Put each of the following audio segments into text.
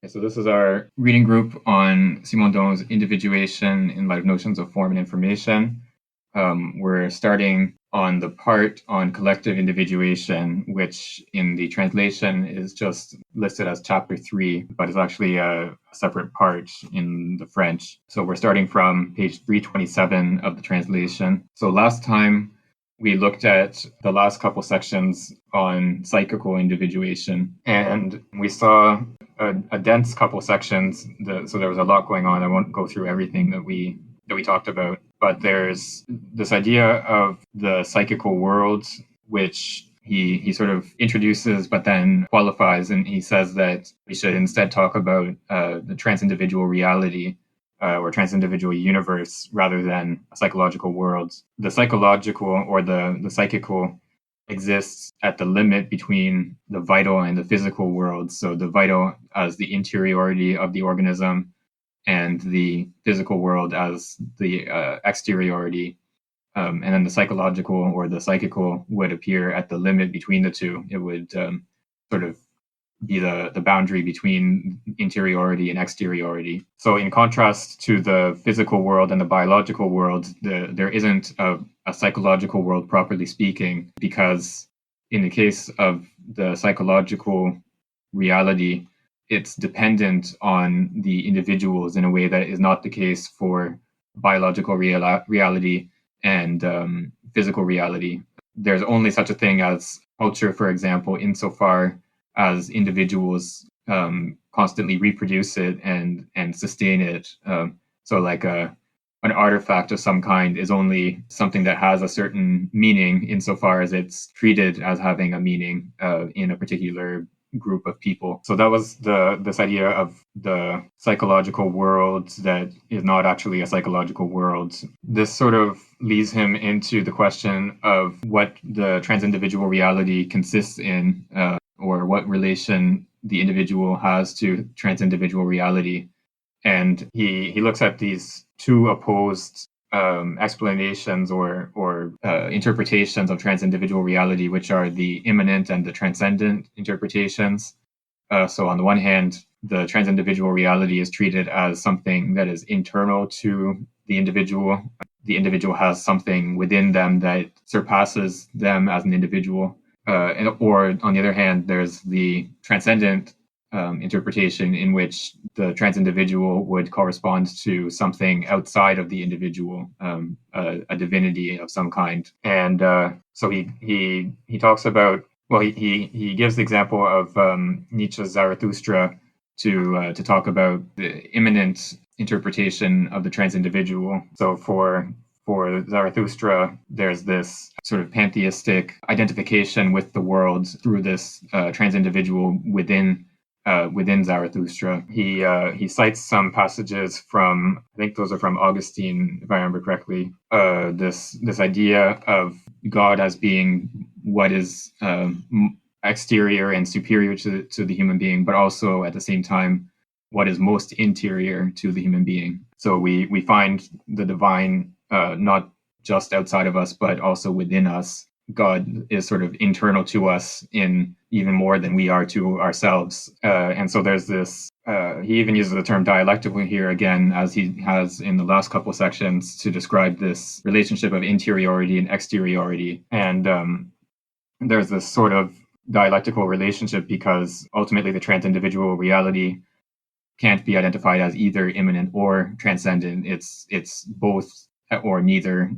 Okay, so this is our reading group on Simondon's Individuation in Light of Notions of Form and Information. We're starting on the part on collective individuation, which in the translation is just listed as Chapter 3, but is actually a separate part in the French. So we're starting from page 327 of the translation. So last time we looked at the last couple sections on psychical individuation, and we saw a dense couple sections. So there was a lot going on. I won't go through everything that we talked about, but there's this idea of the psychical world, which he sort of introduces, but then qualifies, and he says that we should instead talk about the transindividual reality or transindividual universe rather than a psychological world. The psychological or the psychical exists at the limit between the vital and the physical world. So the vital as the interiority of the organism, and the physical world as the exteriority. And then the psychological or the psychical would appear at the limit between the two. It would sort of be the boundary between interiority and exteriority. So in contrast to the physical world and the biological world, there isn't a psychological world, properly speaking, because in the case of the psychological reality, it's dependent on the individuals in a way that is not the case for biological reality and physical reality. There's only such a thing as culture, for example, insofar as individuals constantly reproduce it and sustain it. So like an artifact of some kind is only something that has a certain meaning insofar as it's treated as having a meaning in a particular group of people. So that was this idea of the psychological world that is not actually a psychological world. This sort of leads him into the question of what the transindividual reality consists in, or what relation the individual has to transindividual reality. And he looks at these two opposed explanations or interpretations of transindividual reality, which are the imminent and the transcendent interpretations. So on the one hand, the transindividual reality is treated as something that is internal to the individual. The individual has something within them that surpasses them as an individual. Or on the other hand, there's the transcendent interpretation in which the transindividual would correspond to something outside of the individual, a divinity of some kind. And so he talks about, well, he gives the example of Nietzsche's Zarathustra to talk about the imminent interpretation of the transindividual. So for Zarathustra, there's this sort of pantheistic identification with the world through this transindividual within Zarathustra. He cites some passages from, I think those are from Augustine, if I remember correctly. This idea of God as being what is exterior and superior to the human being, but also at the same time what is most interior to the human being. So we find the divine not just outside of us, but also within us. God is sort of internal to us in even more than we are to ourselves. And so there's this, he even uses the term dialectical here again, as he has in the last couple sections, to describe this relationship of interiority and exteriority. And there's this sort of dialectical relationship because ultimately the transindividual reality can't be identified as either imminent or transcendent. It's both or neither.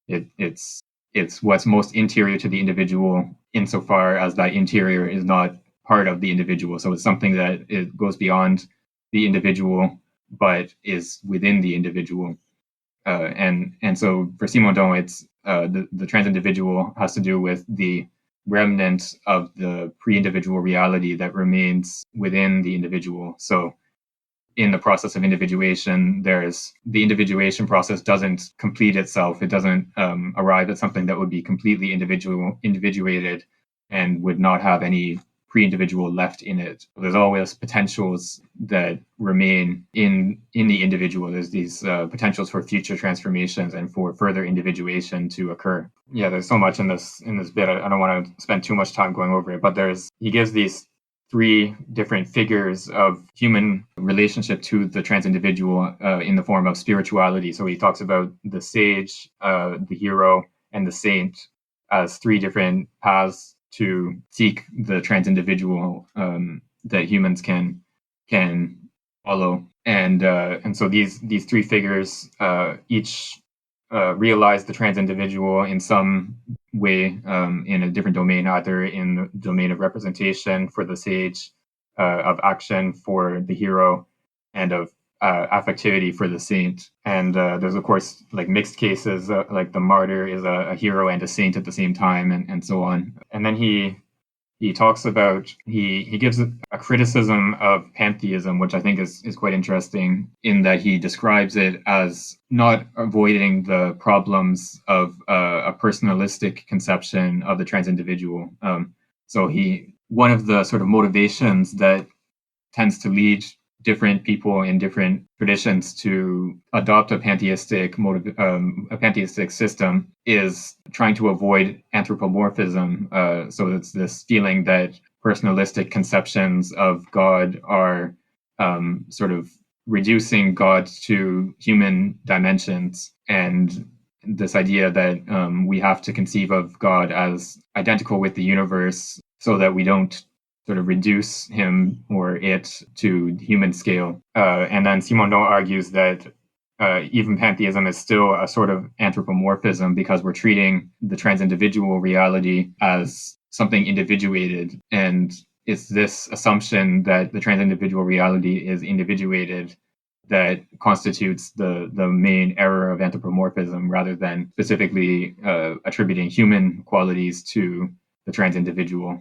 It's what's most interior to the individual insofar as that interior is not part of the individual. So it's something that it goes beyond the individual, but is within the individual. And so for Simondon, it's the transindividual has to do with the remnant of the pre-individual reality that remains within the individual. So in the process of individuation, the individuation process doesn't complete itself. It doesn't arrive at something that would be completely individuated and would not have any pre-individual left in it. There's always potentials that remain in the individual. There's these potentials for future transformations and for further individuation to occur. Yeah, there's so much in this bit. I don't want to spend too much time going over it, but he gives these three different figures of human relationship to the trans individual in the form of spirituality. So he talks about the sage, the hero, and the saint as three different paths to seek the trans individual that humans can follow. And so these three figures each realize the trans individual in some way in a different domain, either in the domain of representation for the sage, of action for the hero, and of affectivity for the saint. And there's of course like mixed cases, like the martyr is a hero and a saint at the same time, and so on. And then he talks about, he gives a criticism of pantheism, which I think is quite interesting, in that he describes it as not avoiding the problems of a personalistic conception of the trans individual. So one of the sort of motivations that tends to lead different people in different traditions to adopt a pantheistic system is trying to avoid anthropomorphism. So it's this feeling that personalistic conceptions of God are sort of reducing God to human dimensions, and this idea that we have to conceive of God as identical with the universe so that we don't sort of reduce him or it to human scale. And then Simondon argues that even pantheism is still a sort of anthropomorphism, because we're treating the trans-individual reality as something individuated. And it's this assumption that the trans-individual reality is individuated that constitutes the main error of anthropomorphism, rather than specifically attributing human qualities to the trans individual.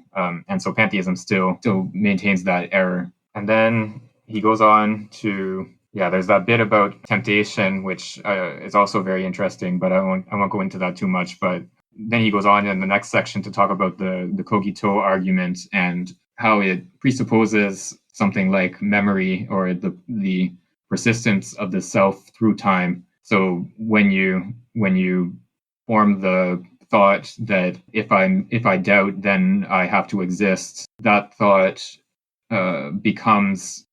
And so pantheism still maintains that error. And then he goes on to, there's that bit about temptation, which is also very interesting, but I won't go into that too much. But then he goes on in the next section to talk about the Cogito argument and how it presupposes something like memory, or the persistence of the self through time. So when you form the thought that if I doubt, then I have to exist, that thought becomes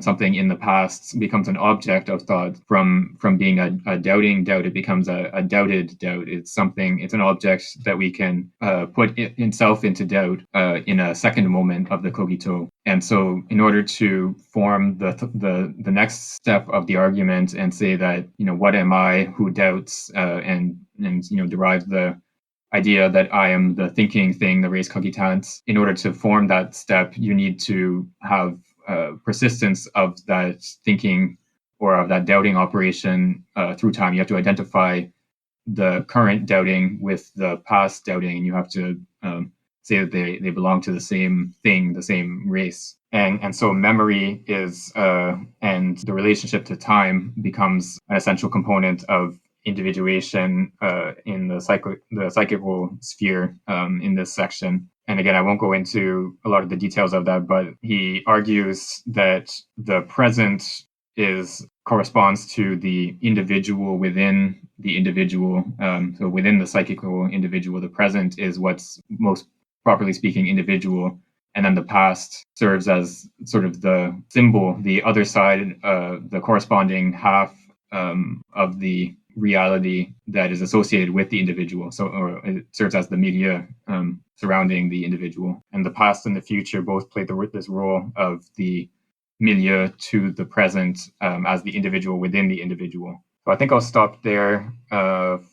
something in the past, becomes an object of thought. From being a doubting doubt, it becomes a doubted doubt. It's an object that we can put itself into doubt in a second moment of the cogito. And so in order to form the next step of the argument and say that, what am I who doubts, and derive the idea that I am the thinking thing, the res cogitans, in order to form that step, you need to have persistence of that thinking or of that doubting operation through time. You have to identify the current doubting with the past doubting, and you have to say that they belong to the same thing, the same race. And so memory is, and the relationship to time becomes an essential component of individuation in the psychical sphere in this section. And again, I won't go into a lot of the details of that, but he argues that the present corresponds to the individual within the individual. So within the psychical individual, the present is what's most properly speaking individual. And then the past serves as sort of the symbol, the other side, the corresponding half of the reality that is associated with the individual. Or it serves as the milieu surrounding the individual. And the past and the future both play this role of the milieu to the present as the individual within the individual. So I think I'll stop there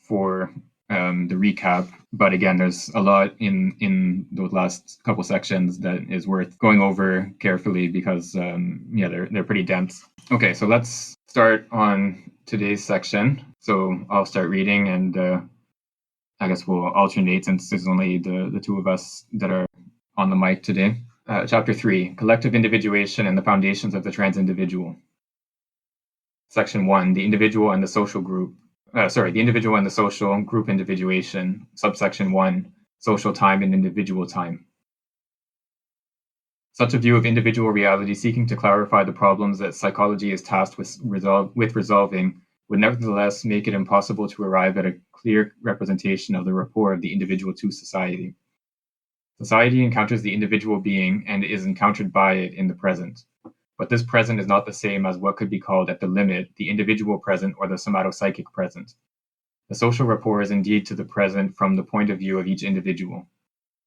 for the recap. But again, there's a lot in those last couple sections that is worth going over carefully, because they're pretty dense. Okay, so let's start on today's section. So I'll start reading, and I guess we'll alternate, since there's only the two of us that are on the mic today. Chapter 3, Collective Individuation and the Foundations of the Trans Individual. Section 1, the individual and the social group. The individual and the social group individuation. Subsection 1, social time and individual time. Such a view of individual reality, seeking to clarify the problems that psychology is tasked with resolving, would nevertheless make it impossible to arrive at a clear representation of the rapport of the individual to society. Society encounters the individual being and is encountered by it in the present. But this present is not the same as what could be called at the limit the individual present or the somatopsychic present. The social rapport is indeed to the present from the point of view of each individual.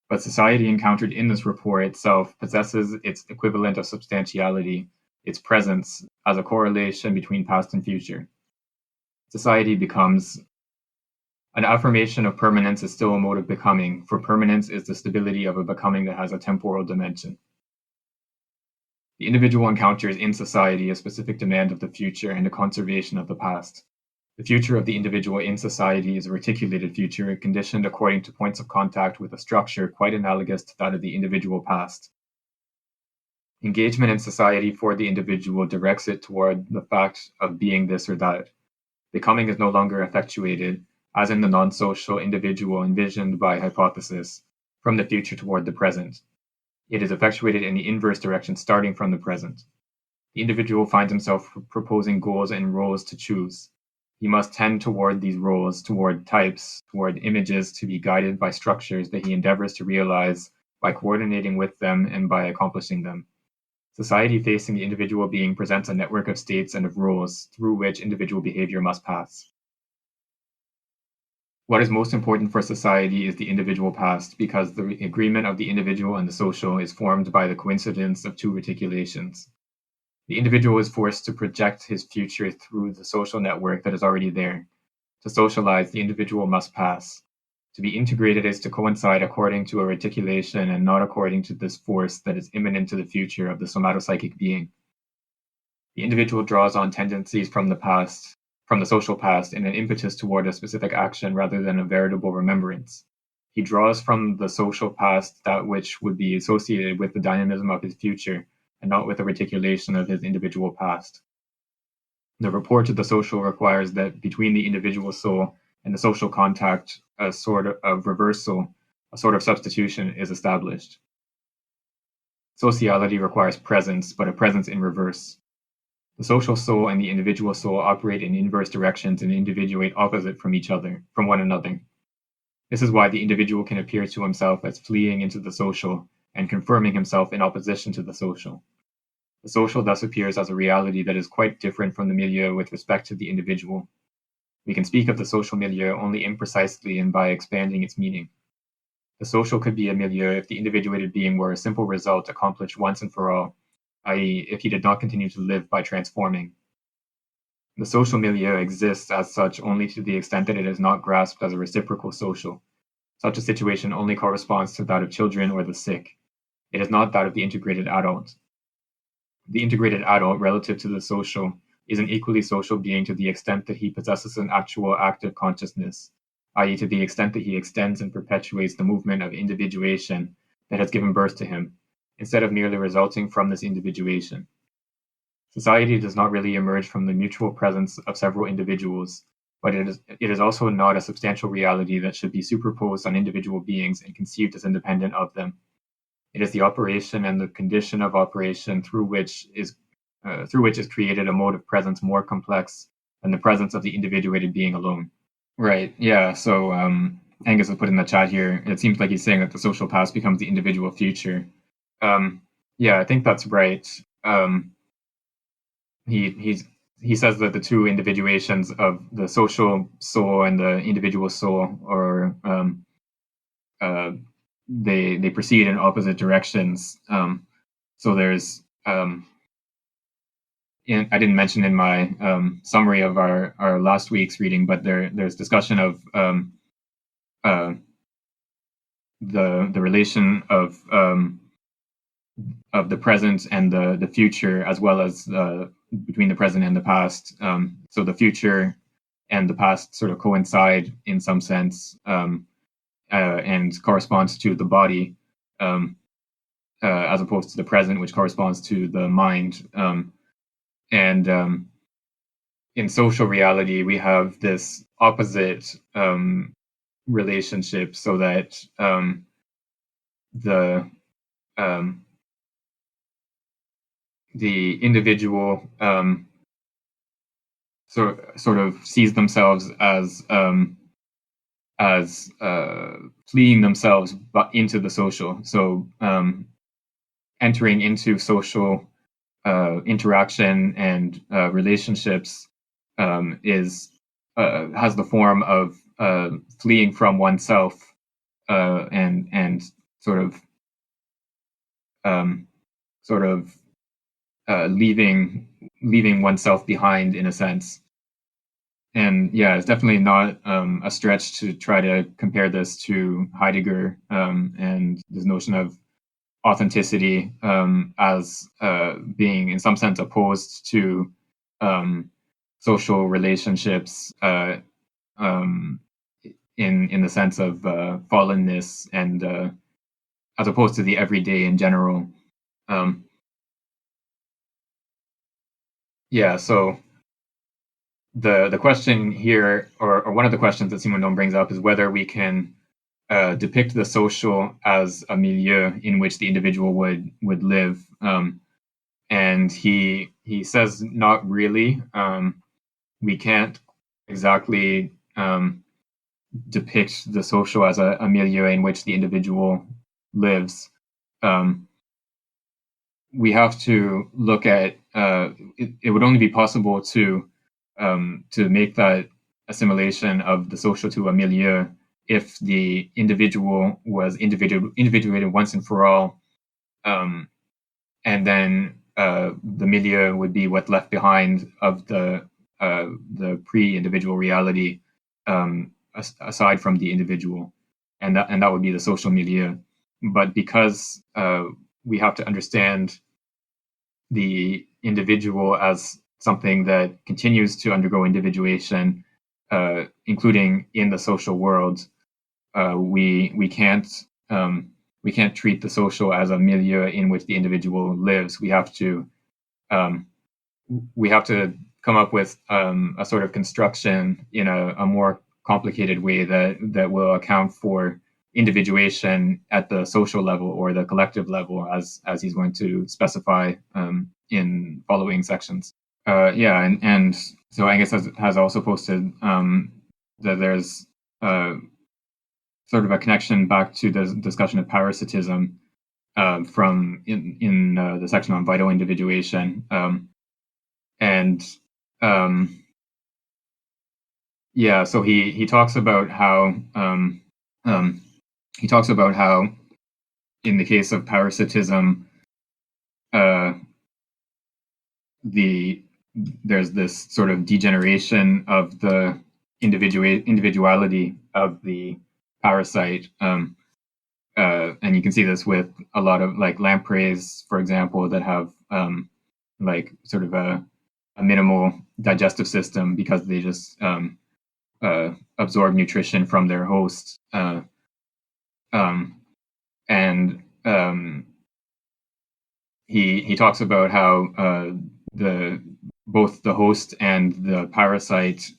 But society encountered in this rapport itself possesses its equivalent of substantiality, its presence, as a correlation between past and future. Society becomes an affirmation of permanence is still a mode of becoming, for permanence is the stability of a becoming that has a temporal dimension. The individual encounters in society a specific demand of the future and a conservation of the past. The future of the individual in society is a reticulated future, conditioned according to points of contact with a structure quite analogous to that of the individual past. Engagement in society for the individual directs it toward the fact of being this or that. Becoming is no longer effectuated, as in the non-social individual envisioned by hypothesis, from the future toward the present. It is effectuated in the inverse direction starting from the present. The individual finds himself proposing goals and roles to choose. He must tend toward these roles, toward types, toward images to be guided by structures that he endeavors to realize by coordinating with them and by accomplishing them. Society facing the individual being presents a network of states and of roles through which individual behavior must pass. What is most important for society is the individual past, because the agreement of the individual and the social is formed by the coincidence of two reticulations. The individual is forced to project his future through the social network that is already there. To socialize, the individual must pass. To be integrated is to coincide according to a reticulation and not according to this force that is imminent to the future of the somatopsychic being. The individual draws on tendencies from the past, from the social past, in an impetus toward a specific action rather than a veritable remembrance. He draws from the social past that which would be associated with the dynamism of his future, and not with a reticulation of his individual past. The rapport to the social requires that between the individual soul and the social contact, a sort of reversal, a sort of substitution is established. Sociality requires presence, but a presence in reverse. The social soul and the individual soul operate in inverse directions and individuate opposite from one another. This is why the individual can appear to himself as fleeing into the social and confirming himself in opposition to the social. The social thus appears as a reality that is quite different from the milieu with respect to the individual. We can speak of the social milieu only imprecisely and by expanding its meaning. The social could be a milieu if the individuated being were a simple result accomplished once and for all, i.e., if he did not continue to live by transforming. The social milieu exists as such only to the extent that it is not grasped as a reciprocal social. Such a situation only corresponds to that of children or the sick. It is not that of the integrated adult. The integrated adult, relative to the social, is an equally social being to the extent that he possesses an actual active consciousness, i.e., to the extent that he extends and perpetuates the movement of individuation that has given birth to him, instead of merely resulting from this individuation. Society does not really emerge from the mutual presence of several individuals, but it is also not a substantial reality that should be superposed on individual beings and conceived as independent of them. It is the operation and the condition of operation through which is created a mode of presence more complex than the presence of the individuated being alone. Right. Yeah. So Angus has put in the chat here. It seems like he's saying that the social past becomes the individual future. Yeah, I think that's right. He says that the two individuations of the social soul and the individual soul are they proceed in opposite directions. So there's I didn't mention in my summary of our last week's reading, but there's discussion of the relation of the present and the future, as well as between the present and the past. So the future and the past sort of coincide in some sense, and corresponds to the body, as opposed to the present, which corresponds to the mind. And in social reality, we have this opposite relationship, so that the individual sort of sees themselves as as fleeing themselves into the social. So entering into social interaction and relationships is has the form of fleeing from oneself and sort of um, sort of leaving oneself behind in a sense. And yeah, it's definitely not a stretch to try to compare this to Heidegger and this notion of authenticity as being, in some sense, opposed to social relationships um, in the sense of fallenness and as opposed to the everyday in general. Um, yeah, so the question here, or one of the questions that Simondon brings up, is whether we can depict the social as a milieu in which the individual would live. And he says not really. We can't exactly depict the social as a milieu in which the individual lives. We have to look at it would only be possible to make that assimilation of the social to a milieu if the individual was individuated once and for all, and then the milieu would be what's left behind of the pre-individual reality, aside from the individual, and that would be the social milieu. But because we have to understand the individual as something that continues to undergo individuation, including in the social world, we can't treat the social as a milieu in which the individual lives. Um, we have to come up with a sort of construction in a more complicated way that will account for individuation at the social level or the collective level, as he's going to specify in following sections. Yeah, and so Angus has also posted that there's sort of a connection back to the discussion of parasitism from in the section on vital individuation. And yeah, so he talks about how in the case of parasitism, there's this sort of degeneration of the individuality of the parasite, and you can see this with a lot of like lampreys, for example, that have like sort of a minimal digestive system because they just absorb nutrition from their host, and he talks about how the both the host and the parasite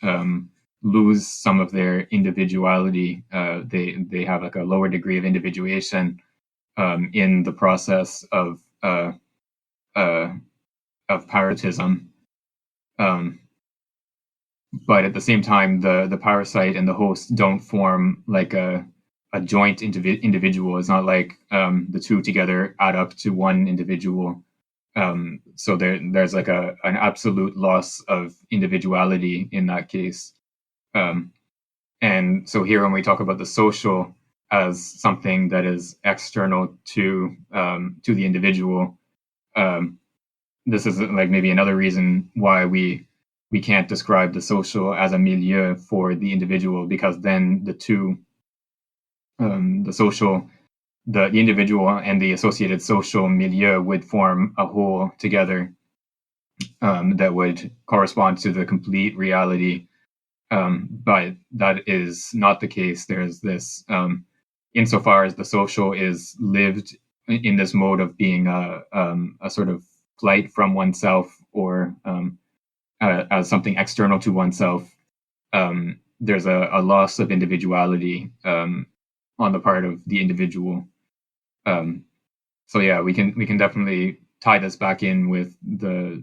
lose some of their individuality. They have like a lower degree of individuation in the process of parasitism. But at the same time, the parasite and the host don't form like a joint individual. It's not like the two together add up to one individual. So there's like an absolute loss of individuality in that case. And so here, when we talk about the social as something that is external to the individual, this is like maybe another reason why we can't describe the social as a milieu for the individual, because then the two, the social, the individual and the associated social milieu would form a whole together that would correspond to the complete reality. But that is not the case. There's this, insofar as the social is lived in this mode of being a sort of flight from oneself, or as something external to oneself, there's a loss of individuality on the part of the individual. So yeah, we can definitely tie this back in with the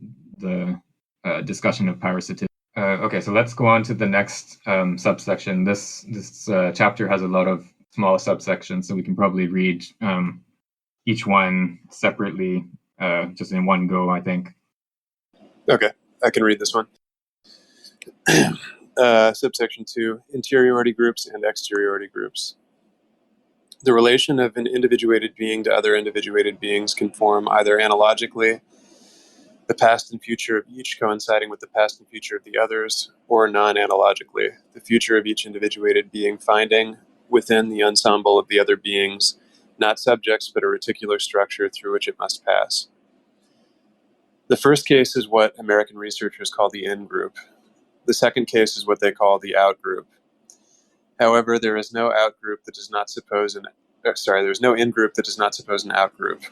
discussion of parasitism. Okay, so let's go on to the next subsection. This chapter has a lot of small subsections, so we can probably read each one separately, just in one go, I think. Okay, I can read this one. Subsection 2, Interiority groups and Exteriority groups. The relation of an individuated being to other individuated beings can form either analogically, the past and future of each coinciding with the past and future of the others, or non-analogically, the future of each individuated being finding within the ensemble of the other beings, not subjects, but a reticular structure through which it must pass. The first case is what American researchers call the in-group. The second case is what they call the out-group. However, there is no out-group that does not suppose there's no in-group that does not suppose an out-group.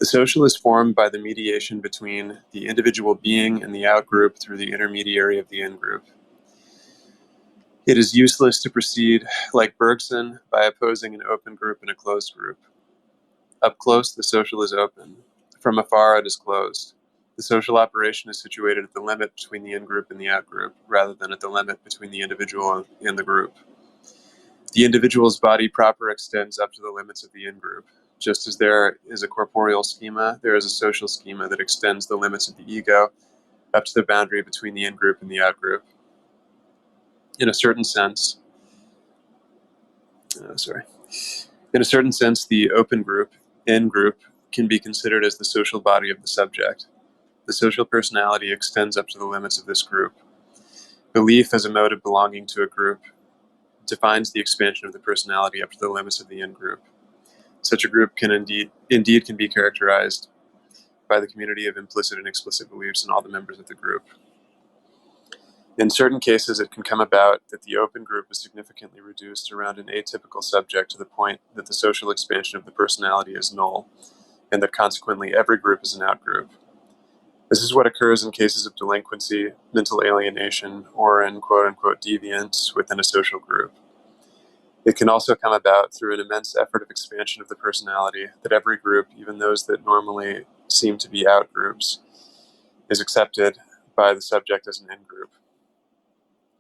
The social is formed by the mediation between the individual being and the out-group through the intermediary of the in-group. It is useless to proceed, like Bergson, by opposing an open group and a closed group. Up close, the social is open. From afar, it is closed. The social operation is situated at the limit between the in-group and the out-group, rather than at the limit between the individual and the group. The individual's body proper extends up to the limits of the in-group. Just as there is a corporeal schema, there is a social schema that extends the limits of the ego up to the boundary between the in-group and the out-group. In a certain sense, the open group, in-group, can be considered as the social body of the subject. The social personality extends up to the limits of this group. Belief as a mode of belonging to a group defines the expansion of the personality up to the limits of the in-group. Such a group can indeed can be characterized by the community of implicit and explicit beliefs in all the members of the group. In certain cases, it can come about that the open group is significantly reduced around an atypical subject to the point that the social expansion of the personality is null, and that consequently every group is an outgroup. This is what occurs in cases of delinquency, mental alienation, or in quote-unquote deviance within a social group. It can also come about through an immense effort of expansion of the personality that every group, even those that normally seem to be out-groups, is accepted by the subject as an in-group.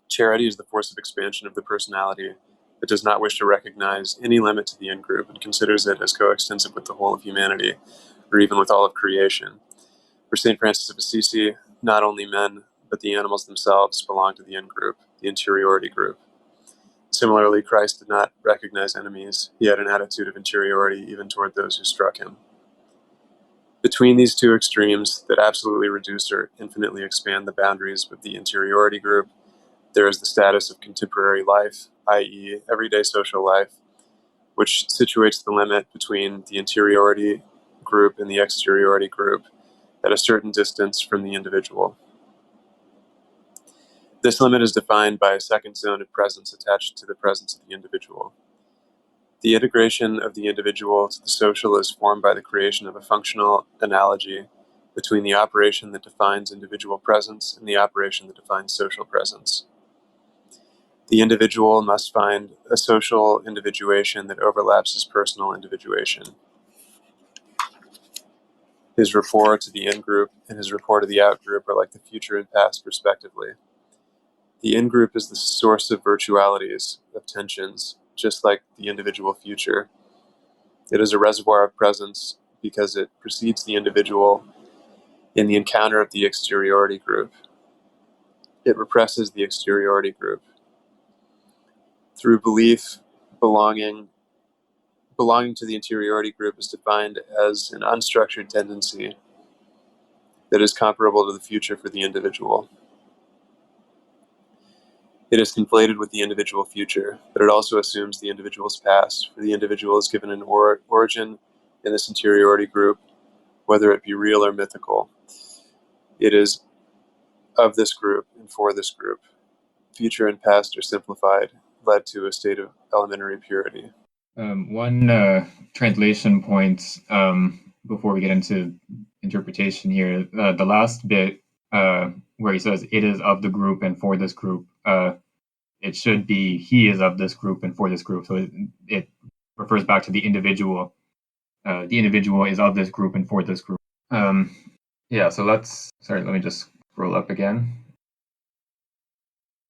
Charity is the force of expansion of the personality that does not wish to recognize any limit to the in-group and considers it as coextensive with the whole of humanity, or even with all of creation. For St. Francis of Assisi, not only men, but the animals themselves belong to the in-group, the interiority group. Similarly, Christ did not recognize enemies. He had an attitude of interiority even toward those who struck him. Between these two extremes that absolutely reduce or infinitely expand the boundaries of the interiority group, there is the status of contemporary life, i.e., everyday social life, which situates the limit between the interiority group and the exteriority group at a certain distance from the individual. This limit is defined by a second zone of presence attached to the presence of the individual. The integration of the individual to the social is formed by the creation of a functional analogy between the operation that defines individual presence and the operation that defines social presence. The individual must find a social individuation that overlaps his personal individuation. His rapport to the in-group and his rapport to the out-group are like the future and past respectively. The in-group is the source of virtualities, of tensions, just like the individual future. It is a reservoir of presence because it precedes the individual in the encounter of the exteriority group. It represses the exteriority group. Through belief, belonging to the interiority group is defined as an unstructured tendency that is comparable to the future for the individual. It is conflated with the individual future, but it also assumes the individual's past, for the individual is given an origin in this interiority group, whether it be real or mythical. It is of this group and for this group. Future and past are simplified, led to a state of elementary purity. One translation point before we get into interpretation here. The last bit where he says, it is of the group and for this group, it should be, he is of this group and for this group. So it refers back to the individual. The individual is of this group and for this group. Yeah, so let me just scroll up again.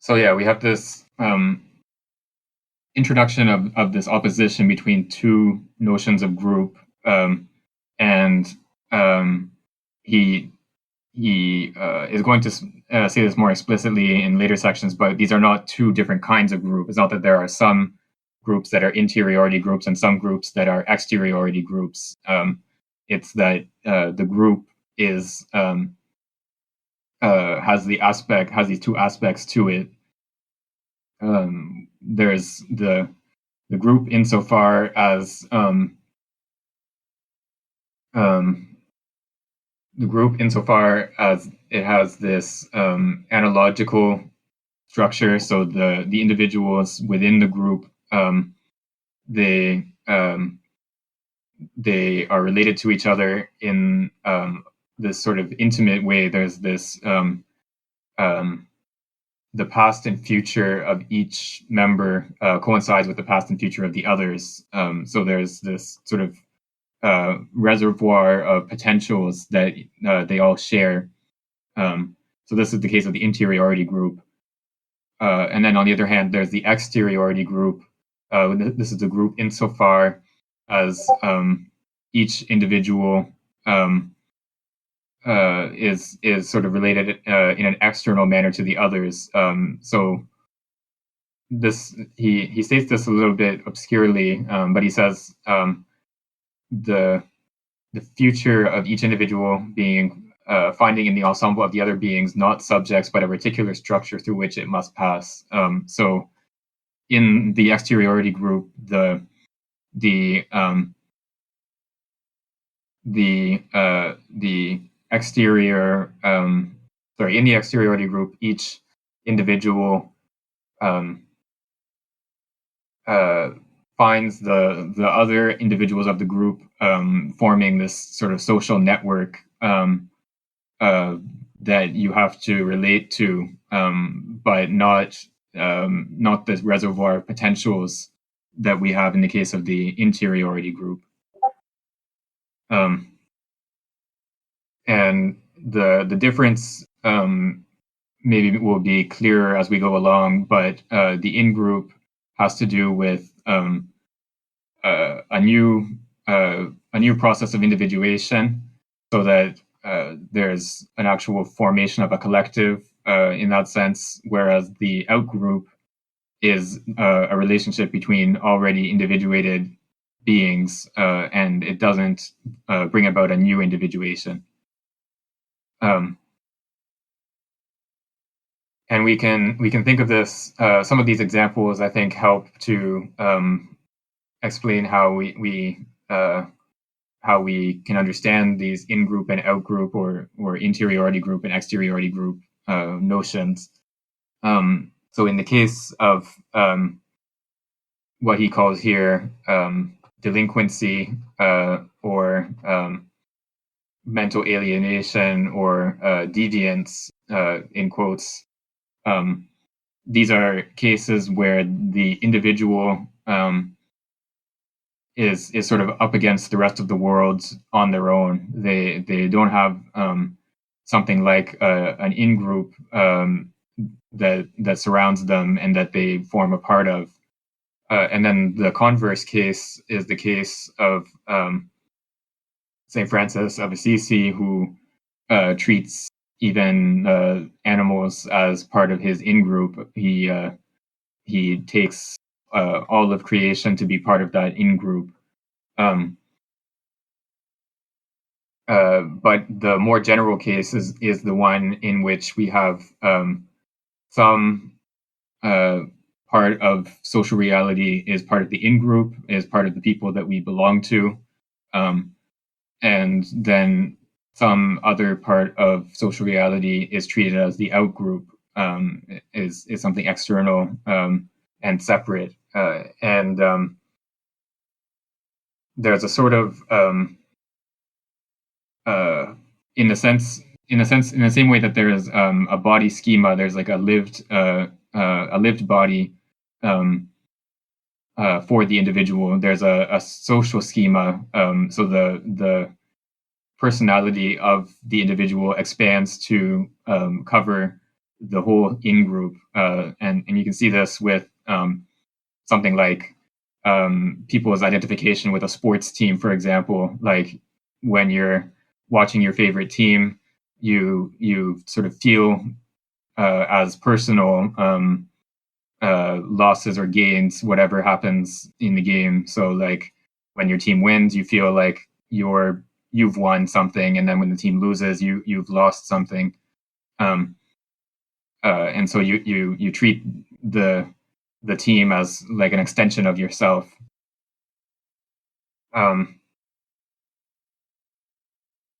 So yeah, we have this introduction of this opposition between two notions of group, and he is going to say this more explicitly in later sections, but these are not two different kinds of group. It's not that there are some groups that are interiority groups and some groups that are exteriority groups. It's that the group is has these two aspects to it. There's the group insofar as the group insofar as it has this analogical structure. So the individuals within the group, they they are related to each other in this sort of intimate way. There's this the past and future of each member coincides with the past and future of the others. So there's this sort of reservoir of potentials that they all share. So this is the case of the interiority group. And then on the other hand, there's the exteriority group. This is the group insofar as each individual is sort of related in an external manner to the others. So this he states this a little bit obscurely, but he says the future of each individual being finding in the ensemble of the other beings not subjects, but a particular structure through which it must pass. So in the exteriority group, the exterior, in the exteriority group, each individual finds the other individuals of the group forming this sort of social network that you have to relate to, but not this reservoir of potentials that we have in the case of the interiority group. And the difference maybe will be clearer as we go along, but the in-group has to do with a new process of individuation, so that there's an actual formation of a collective in that sense, whereas the out-group is a relationship between already individuated beings, and it doesn't bring about a new individuation. And we can think of this. Some of these examples, I think, help to explain how we can understand these in-group and out-group, or interiority group and exteriority group notions. So in the case of what he calls here delinquency, or mental alienation, or deviance, in quotes, these are cases where the individual is sort of up against the rest of the world on their own. They don't have something like an in-group that surrounds them and that they form a part of. And then the converse case is the case of St. Francis of Assisi, who treats even animals as part of his in-group. He takes all of creation to be part of that in-group. But the more general case is the one in which we have some part of social reality is part of the in-group, is part of the people that we belong to, and then some other part of social reality is treated as the out-group, is something external and separate. And there's a sort of in the same way that there is a body schema, there's like a lived body for the individual. There's a social schema. So the personality of the individual expands to cover the whole in-group. And you can see this with something like people's identification with a sports team, for example. Like when you're watching your favorite team, you sort of feel as personal losses or gains, whatever happens in the game. So like when your team wins, you feel like you've won something, and then when the team loses, you've lost something. Um, and so you treat the team as like an extension of yourself. Um,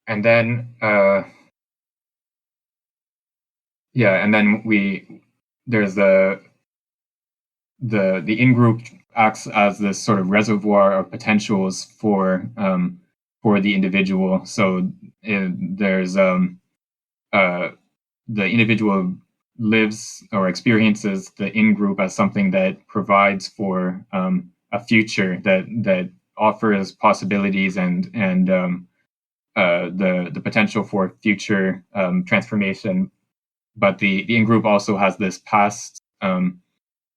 and then yeah, and then there's the in-group acts as this sort of reservoir of potentials for the individual. So there's the individual lives or experiences the in-group as something that provides for a future that offers possibilities and the potential for future transformation. But the in-group also has this past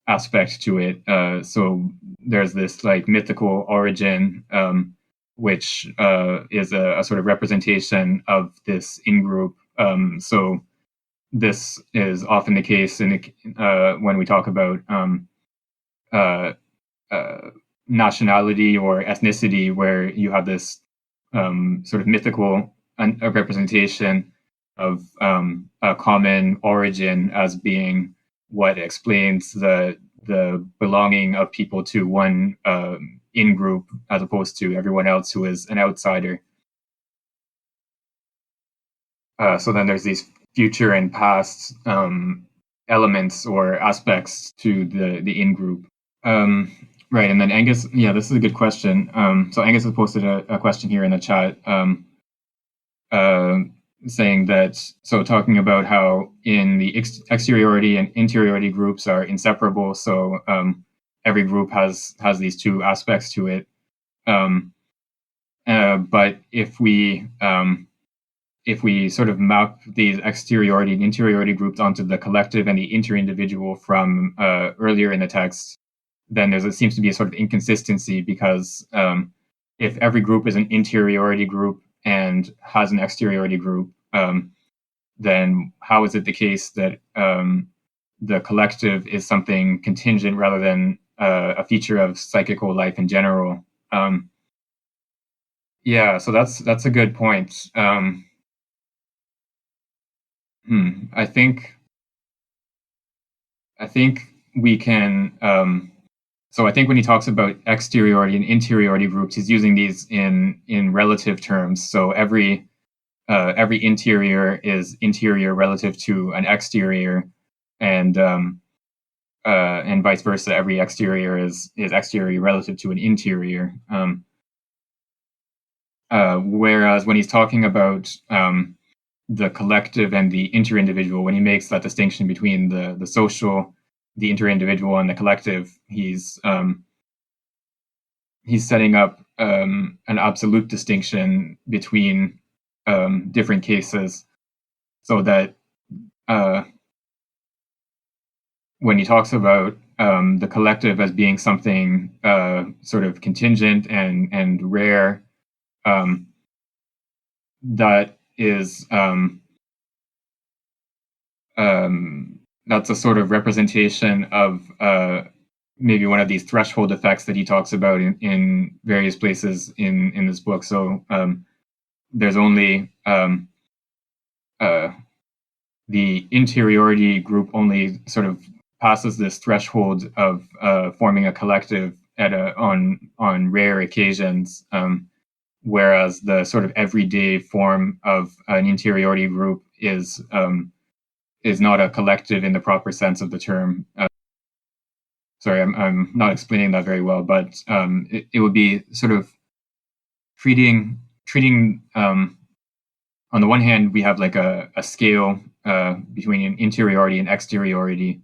aspect to it. So there's this like mythical origin, which is a sort of representation of this in-group. So this is often the case when we talk about uh, uh, nationality or ethnicity, where you have this sort of mythical a representation of a common origin as being what explains the belonging of people to one in group as opposed to everyone else who is an outsider. So then there's these future and past elements or aspects to the in group. Right, and then Angus, yeah, this is a good question. So Angus has posted a question here in the chat, uh, saying that, so talking about how in the exteriority and interiority groups are inseparable. So every group has these two aspects to it. But if we sort of map these exteriority and interiority groups onto the collective and the interindividual from earlier in the text, then there seems to be a sort of inconsistency, because if every group is an interiority group and has an exteriority group, then how is it the case that the collective is something contingent rather than a feature of psychical life in general? Yeah, so that's a good point. I think we can. So I think when he talks about exteriority and interiority groups, he's using these in relative terms. So every interior is interior relative to an exterior, and vice versa. Every exterior is exterior relative to an interior. Whereas when he's talking about the collective and the interindividual, when he makes that distinction between the social, the interindividual, and the collective, he's setting up an absolute distinction between different cases, so that when he talks about the collective as being something sort of contingent and rare, that is that's a sort of representation of maybe one of these threshold effects that he talks about in various places in this book. So there's only the interiority group only sort of passes this threshold of forming a collective on rare occasions, whereas the sort of everyday form of an interiority group is not a collective in the proper sense of the term. Sorry, I'm not explaining that very well, but it would be sort of treating on the one hand, we have like a scale between interiority and exteriority,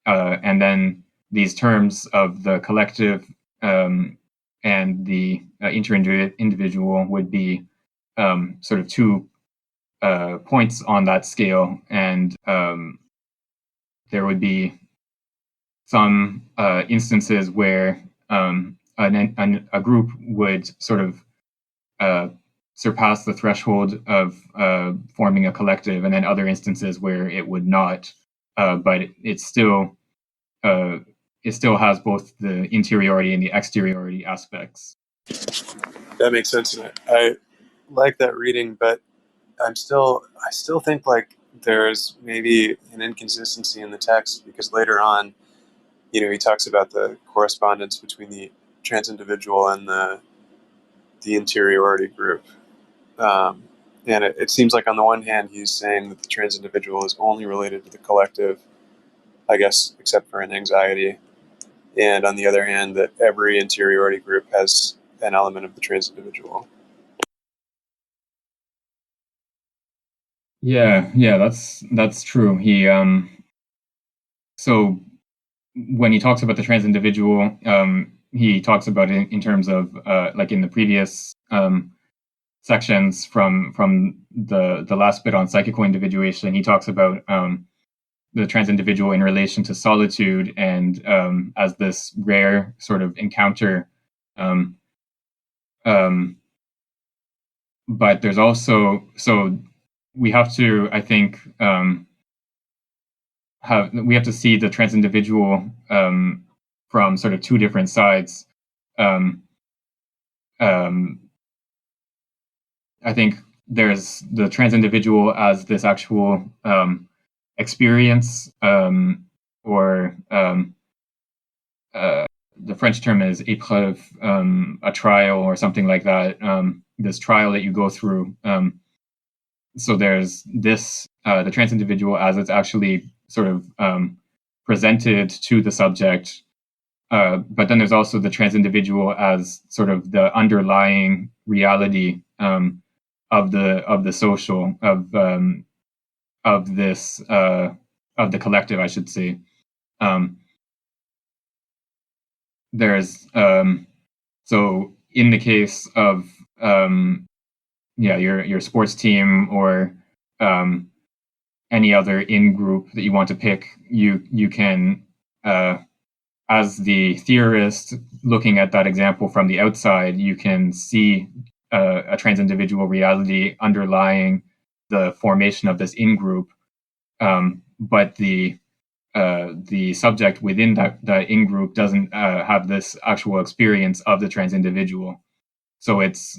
and then these terms of the collective and the interindividual would be sort of two points on that scale, and there would be some instances where a group would sort of surpass the threshold of forming a collective, and then other instances where it would not. But it still has both the interiority and the exteriority aspects. That makes sense, and I like that reading, but I still think like there's maybe an inconsistency in the text, because later on, he talks about the correspondence between the trans-individual and the interiority group. And it seems like on the one hand, he's saying that the trans-individual is only related to the collective, I guess, except for in anxiety. And on the other hand, that every interiority group has an element of the trans-individual. Yeah, that's true. He so when he talks about the trans individual, he talks about it in terms of like in the previous sections from the last bit on psychical individuation. He talks about the trans individual in relation to solitude and as this rare sort of encounter. But there's also, so we have to, I think, we have to see the trans individual from sort of two different sides. I think there's the trans individual as this actual experience, or the French term is épreuve, a trial or something like that. This trial that you go through. So there's this, the trans individual as it's actually sort of presented to the subject, but then there's also the trans individual as sort of the underlying reality of the social, of this of the collective, I should say. There's so in the case of your sports team or any other in group that you want to pick, you can as the theorist looking at that example from the outside, you can see a trans individual reality underlying the formation of this in group, but the subject within that in group doesn't have this actual experience of the trans individual. So it's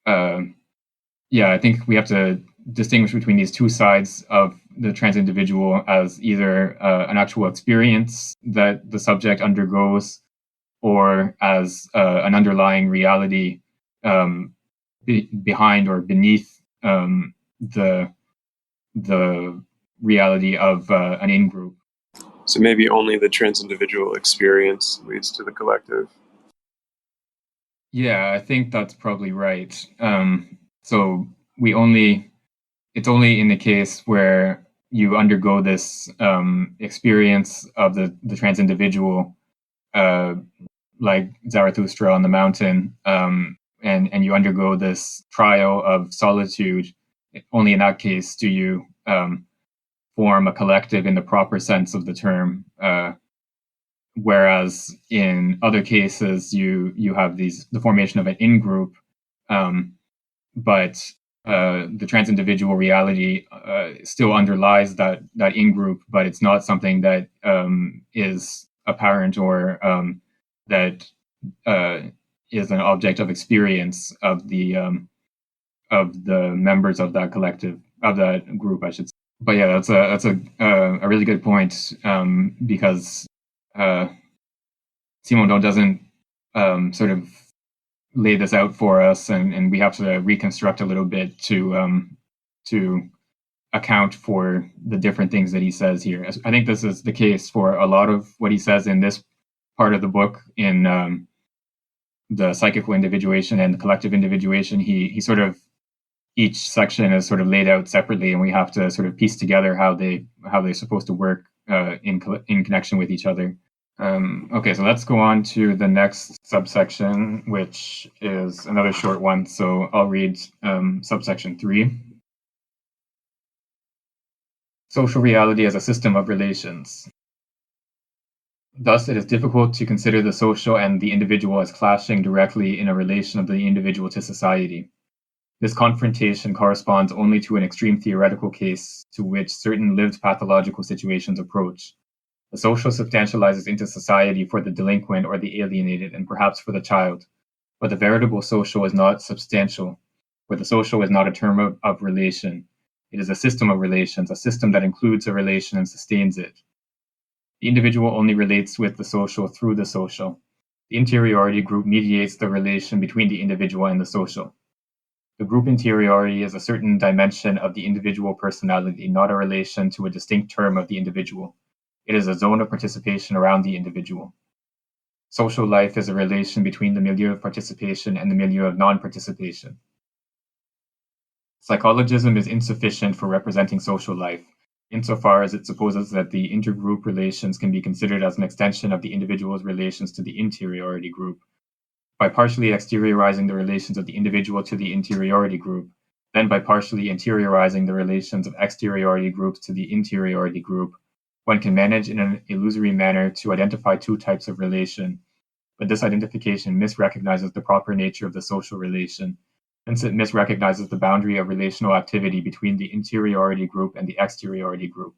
I think we have to distinguish between these two sides of the trans individual as either an actual experience that the subject undergoes, or as an underlying reality behind or beneath the reality of an in group. So maybe only the trans individual experience leads to the collective. Yeah, I think that's probably right. So it's only in the case where you undergo this experience of the trans individual, like Zarathustra on the mountain, and you undergo this trial of solitude. Only in that case do you form a collective in the proper sense of the term. Whereas in other cases, you have the formation of an in group, but the trans individual reality still underlies that in group, but it's not something that is apparent or that is an object of experience of the members of that collective, of that group, I should say. But yeah, that's a really good point, because Simondon doesn't sort of lay this out for us, and we have to reconstruct a little bit to account for the different things that he says here. I think this is the case for a lot of what he says in this part of the book, in the psychical individuation and the collective individuation. He sort of, each section is sort of laid out separately, and we have to sort of piece together how they're supposed to work in connection with each other. Okay, so let's go on to the next subsection, which is another short one. So I'll read subsection 3. social reality as a system of relations. Thus, it is difficult to consider the social and the individual as clashing directly in a relation of the individual to society. This confrontation corresponds only to an extreme theoretical case to which certain lived pathological situations approach. The social substantializes into society for the delinquent or the alienated, and perhaps for the child. But the veritable social is not substantial, for the social is not a term of relation. It is a system of relations, a system that includes a relation and sustains it. The individual only relates with the social through the social. The interiority group mediates the relation between the individual and the social. The group interiority is a certain dimension of the individual personality, not a relation to a distinct term of the individual. It is a zone of participation around the individual. Social life is a relation between the milieu of participation and the milieu of non-participation. Psychologism is insufficient for representing social life, insofar as it supposes that the intergroup relations can be considered as an extension of the individual's relations to the interiority group. By partially exteriorizing the relations of the individual to the interiority group, then by partially interiorizing the relations of exteriority groups to the interiority group, one can manage in an illusory manner to identify two types of relation, but this identification misrecognizes the proper nature of the social relation, since it misrecognizes the boundary of relational activity between the interiority group and the exteriority group.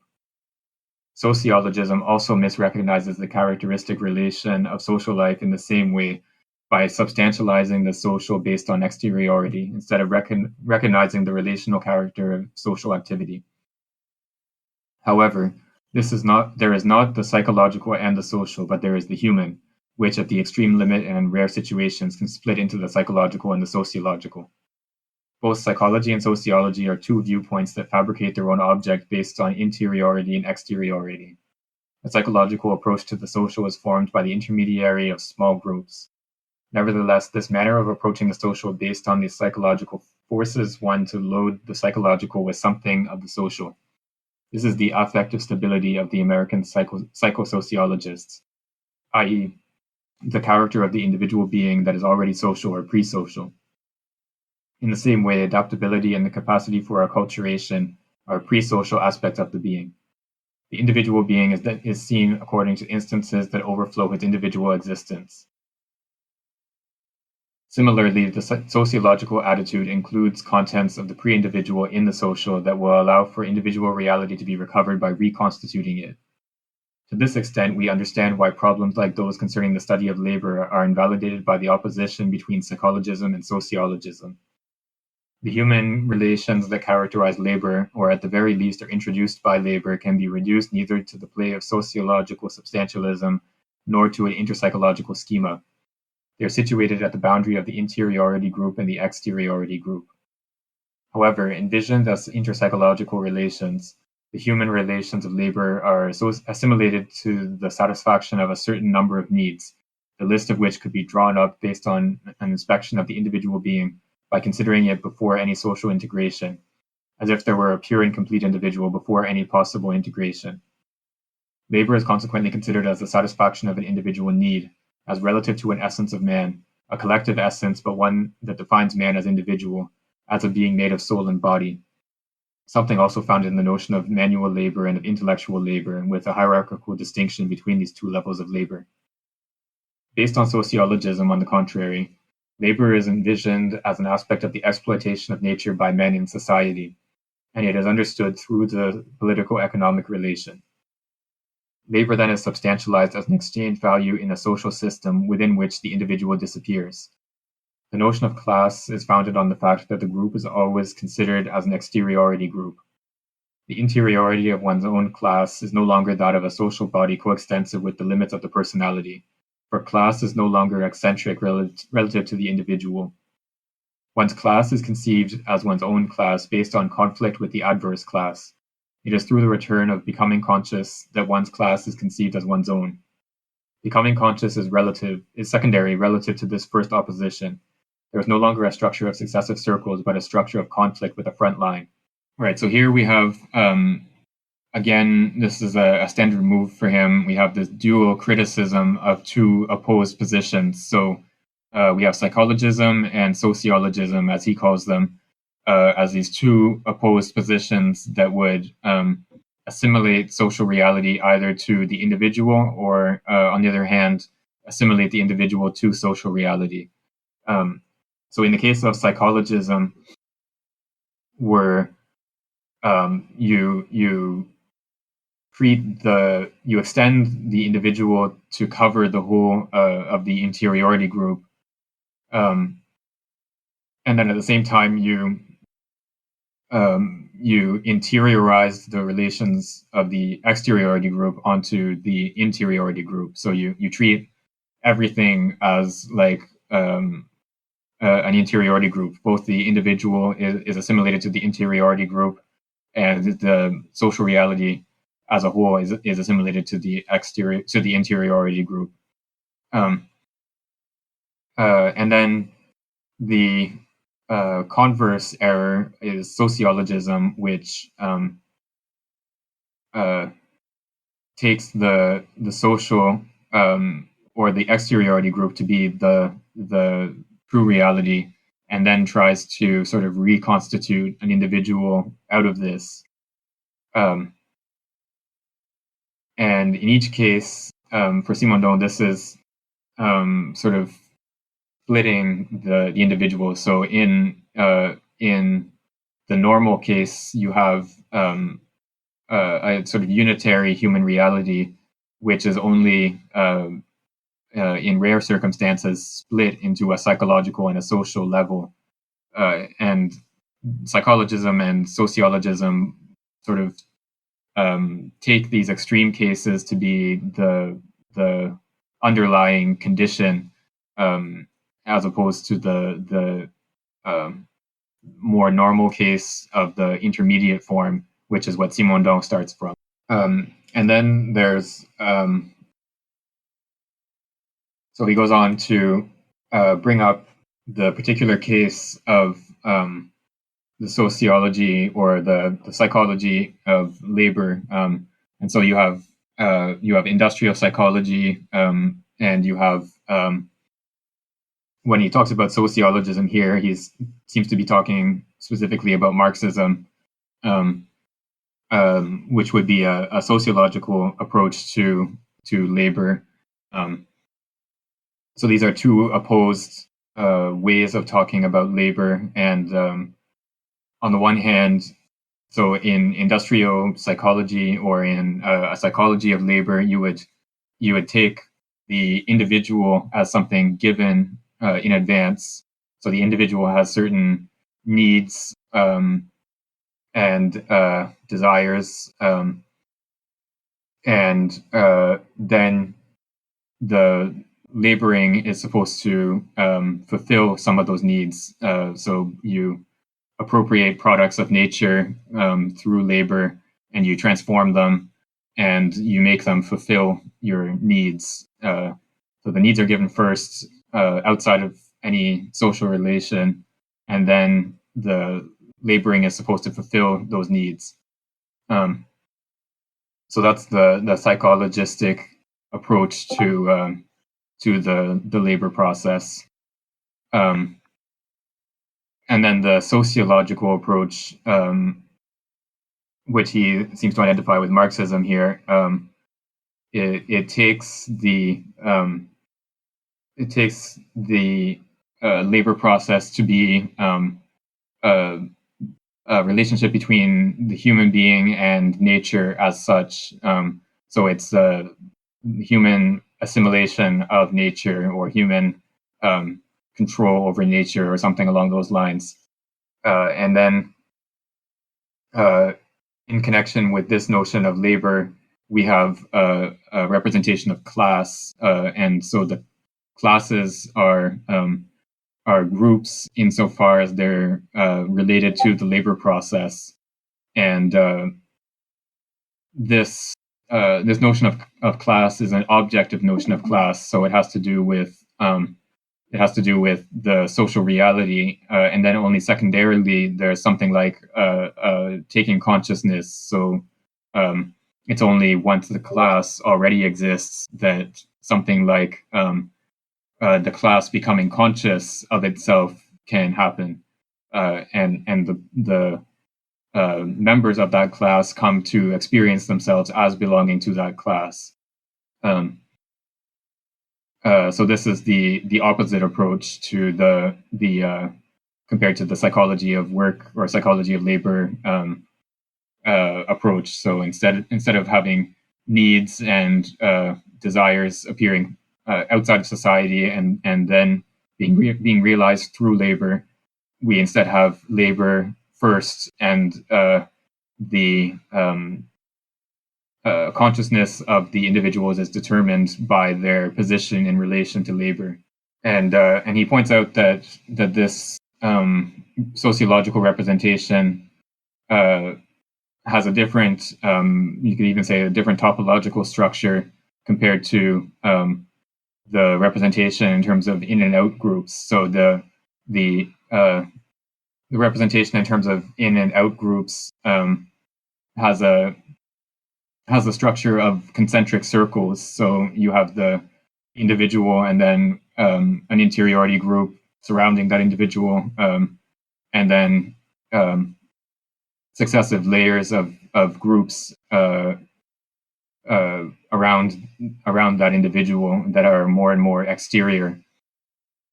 Sociologism also misrecognizes the characteristic relation of social life in the same way, by substantializing the social based on exteriority, instead of recognizing the relational character of social activity. However, there is not the psychological and the social, but there is the human, which at the extreme limit and in rare situations can split into the psychological and the sociological. Both psychology and sociology are two viewpoints that fabricate their own object based on interiority and exteriority. A psychological approach to the social is formed by the intermediary of small groups. Nevertheless, this manner of approaching the social based on the psychological forces one to load the psychological with something of the social. This is the affective stability of the American psychosociologists, i.e., the character of the individual being that is already social or pre-social. In the same way, adaptability and the capacity for acculturation are pre-social aspects of the being. The individual being is seen according to instances that overflow his individual existence. Similarly, the sociological attitude includes contents of the pre-individual in the social that will allow for individual reality to be recovered by reconstituting it. To this extent, we understand why problems like those concerning the study of labor are invalidated by the opposition between psychologism and sociologism. The human relations that characterize labor, or at the very least are introduced by labor, can be reduced neither to the play of sociological substantialism nor to an interpsychological schema. They are situated at the boundary of the interiority group and the exteriority group. However, envisioned as interpsychological relations, the human relations of labor are so assimilated to the satisfaction of a certain number of needs, the list of which could be drawn up based on an inspection of the individual being by considering it before any social integration, as if there were a pure and complete individual before any possible integration. Labor is consequently considered as the satisfaction of an individual need, as relative to an essence of man, a collective essence, but one that defines man as individual, as a being made of soul and body. Something also found in the notion of manual labor and of intellectual labor, and with a hierarchical distinction between these two levels of labor. Based on sociologism, on the contrary, labor is envisioned as an aspect of the exploitation of nature by men in society, and it is understood through the political-economic relation. Labor then is substantialized as an exchange value in a social system within which the individual disappears. The notion of class is founded on the fact that the group is always considered as an exteriority group. The interiority of one's own class is no longer that of a social body coextensive with the limits of the personality, for class is no longer eccentric relative to the individual. One's class is conceived as one's own class based on conflict with the adverse class. It is through the return of becoming conscious that one's class is conceived as one's own. Becoming conscious is secondary relative to this first opposition. There is no longer a structure of successive circles, but a structure of conflict with a front line. All right, so here we have, again, this is a standard move for him. We have this dual criticism of two opposed positions. So we have psychologism and sociologism, as he calls them, as these two opposed positions that would assimilate social reality either to the individual or, on the other hand, assimilate the individual to social reality. So in the case of psychologism, where you you extend the individual to cover the whole of the interiority group, and then at the same time you interiorize the relations of the exteriority group onto the interiority group. So you treat everything as like an interiority group. Both the individual is assimilated to the interiority group, and the social reality as a whole is assimilated to the interiority group. And then the converse error is sociologism, which takes the social or the exteriority group to be the true reality, and then tries to sort of reconstitute an individual out of this. And in each case, for Simondon, this is sort of splitting the individual. So in the normal case, you have a sort of unitary human reality, which is only in rare circumstances split into a psychological and a social level. And psychologism and sociologism sort of take these extreme cases to be the underlying condition, as opposed to the more normal case of the intermediate form, which is what Simondon starts from. And then there's so he goes on to bring up the particular case of the sociology or the psychology of labor. And so you have industrial psychology, and you have when he talks about sociologism here, he seems to be talking specifically about Marxism, which would be a sociological approach to labor. So these are two opposed ways of talking about labor, and on the one hand, so in industrial psychology or in a psychology of labor, you would take the individual as something given in advance. So the individual has certain needs and desires, and then the laboring is supposed to fulfill some of those needs. So you appropriate products of nature through labor, and you transform them, and you make them fulfill your needs. So the needs are given first, outside of any social relation, and then the laboring is supposed to fulfill those needs. So that's the psychologistic approach to the labor process. And then the sociological approach, which he seems to identify with Marxism here, it takes the labor process to be a relationship between the human being and nature as such. So it's human assimilation of nature, or human control over nature, or something along those lines. And then in connection with this notion of labor, we have a representation of class, and so the classes are groups insofar as they're related to the labor process, and this notion of class is an objective notion of class, so it has to do with the social reality, and then only secondarily there's something like taking consciousness. So it's only once the class already exists that something like the class becoming conscious of itself can happen, and the members of that class come to experience themselves as belonging to that class. So this is the opposite approach to the compared to the psychology of work or psychology of labor approach. So instead of having needs and desires appearing outside of society and then being realized through labor, we instead have labor first, and the consciousness of the individuals is determined by their position in relation to labor. And he points out that this sociological representation has a different, you could even say, a different topological structure compared to the representation in terms of in and out groups. So the representation in terms of in and out groups has a structure of concentric circles. So you have the individual and then an interiority group surrounding that individual, and then successive layers of groups around that individual that are more and more exterior.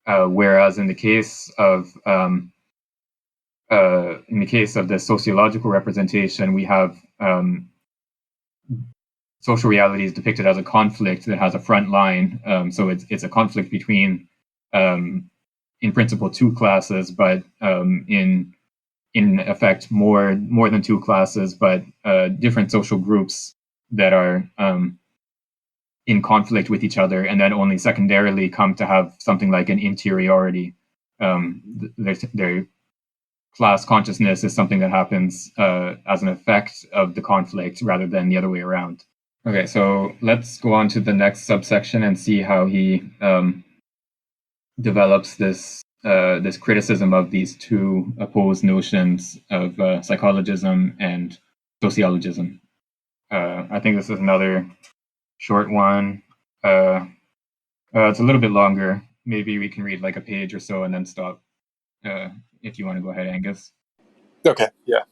Whereas in the case of the sociological representation, we have social reality is depicted as a conflict that has a front line. So it's a conflict between, in principle, two classes, but in effect more than two classes, but different social groups that are in conflict with each other, and then only secondarily come to have something like an interiority. Their class consciousness is something that happens as an effect of the conflict rather than the other way around. Okay, so let's go on to the next subsection and see how he develops this criticism of these two opposed notions of psychologism and sociologism. I think this is another short one. It's a little bit longer. Maybe we can read like a page or so and then stop. If you want to go ahead, Angus. Okay, yeah.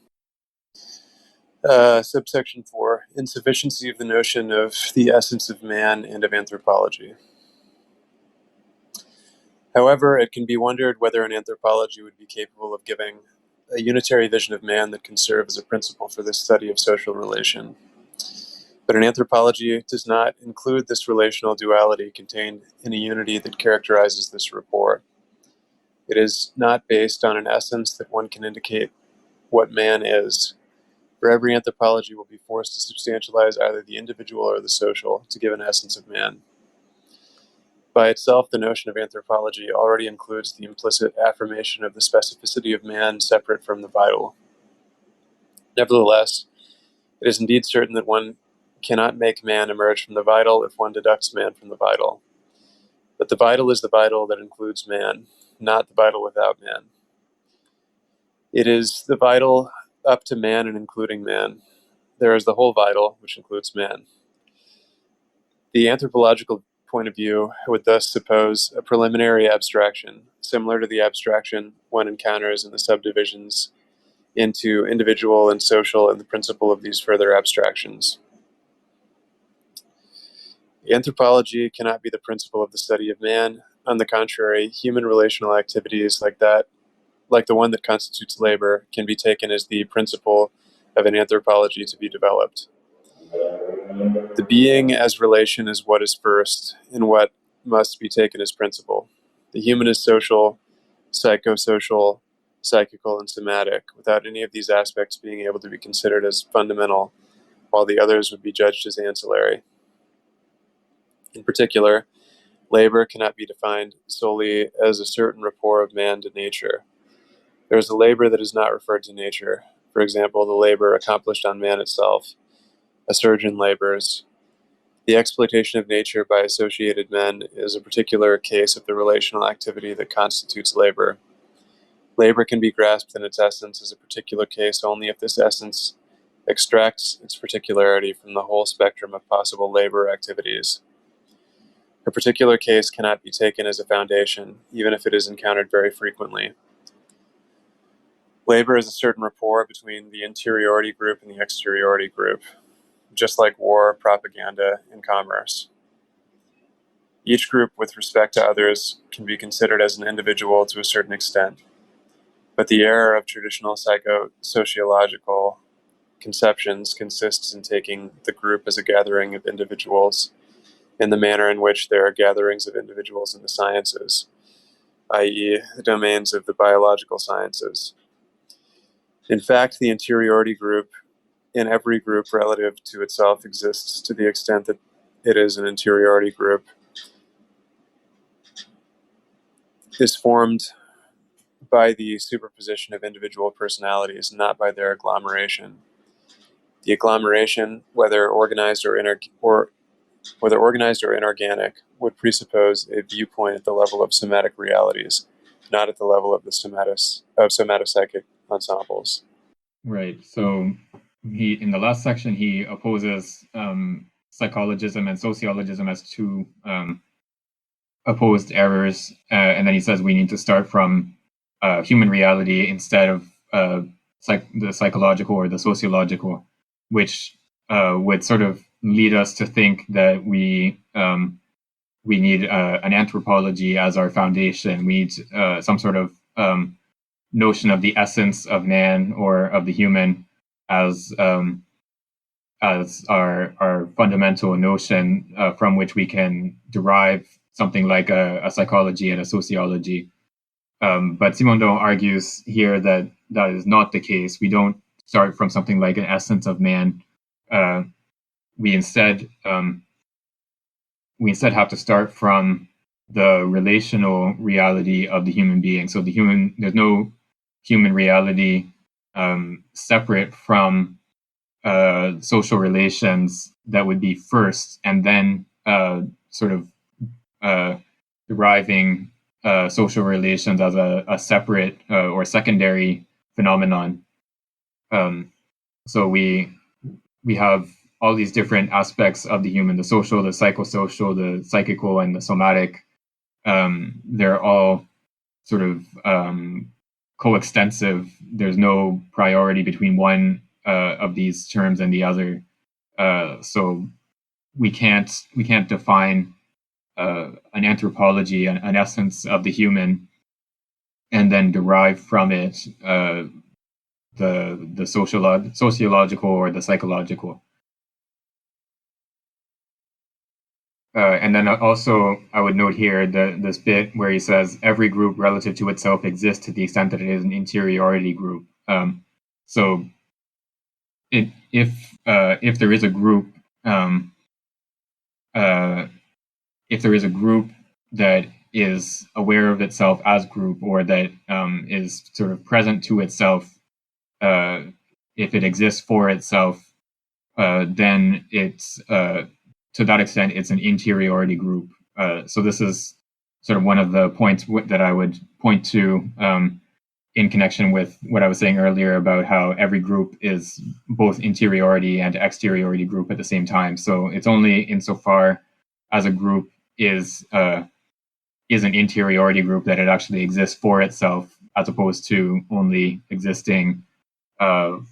Subsection 4, insufficiency of the notion of the essence of man and of anthropology. However, it can be wondered whether an anthropology would be capable of giving a unitary vision of man that can serve as a principle for the study of social relation. But an anthropology does not include this relational duality contained in a unity that characterizes this rapport. It is not based on an essence that one can indicate what man is. For every anthropology will be forced to substantialize either the individual or the social to give an essence of man. By itself, the notion of anthropology already includes the implicit affirmation of the specificity of man separate from the vital. Nevertheless, it is indeed certain that one cannot make man emerge from the vital if one deducts man from the vital. But the vital is the vital that includes man, not the vital without man. It is the vital up to man and including man. There is the whole vital, which includes man. The anthropological point of view would thus suppose a preliminary abstraction, similar to the abstraction one encounters in the subdivisions into individual and social and the principle of these further abstractions. Anthropology cannot be the principle of the study of man. On the contrary, human relational activities like the one that constitutes labor, can be taken as the principle of an anthropology to be developed. The being as relation is what is first, and what must be taken as principle. The human is social, psychosocial, psychical, and somatic, without any of these aspects being able to be considered as fundamental, while the others would be judged as ancillary. In particular, labor cannot be defined solely as a certain rapport of man to nature. There is a labor that is not referred to nature. For example, the labor accomplished on man itself. A surgeon labors. The exploitation of nature by associated men is a particular case of the relational activity that constitutes labor. Labor can be grasped in its essence as a particular case only if this essence extracts its particularity from the whole spectrum of possible labor activities. A particular case cannot be taken as a foundation, even if it is encountered very frequently. Labor is a certain rapport between the interiority group and the exteriority group, just like war, propaganda, and commerce. Each group with respect to others can be considered as an individual to a certain extent, but the error of traditional psychosociological conceptions consists in taking the group as a gathering of individuals in the manner in which there are gatherings of individuals in the sciences, i.e., the domains of the biological sciences. In fact, the interiority group in every group relative to itself exists to the extent that it is an interiority group, is formed by the superposition of individual personalities, not by their agglomeration. The agglomeration, whether organized or inorganic, would presuppose a viewpoint at the level of somatic realities, not at the level of the somatopsychic ensembles. Right. So in the last section, he opposes psychologism and sociologism as two opposed errors, and then he says we need to start from human reality instead of the psychological or the sociological, which would sort of lead us to think that we need an anthropology as our foundation. We need some sort of notion of the essence of man or of the human as our fundamental notion from which we can derive something like a psychology and a sociology. But Simondon argues here that that is not the case. We don't start from something like an essence of man. We instead have to start from the relational reality of the human being. So there's no human reality separate from social relations that would be first, and then sort of deriving social relations as a separate or secondary phenomenon. So we have all these different aspects of the human: the social, the psychosocial, the psychical, and the somatic. They're all sort of coextensive. There's no priority between one of these terms and the other. So we can't define an anthropology, an essence of the human, and then derive from it the sociological or the psychological. And then also, I would note here this bit where he says every group relative to itself exists to the extent that it is an interiority group. So if there is a group, if there is a group that is aware of itself as group, or that is sort of present to itself, if it exists for itself, then it's to that extent it's an interiority group. So this is sort of one of the points that I would point to in connection with what I was saying earlier about how every group is both interiority and exteriority group at the same time. So it's only insofar as a group is an interiority group that it actually exists for itself, as opposed to only existing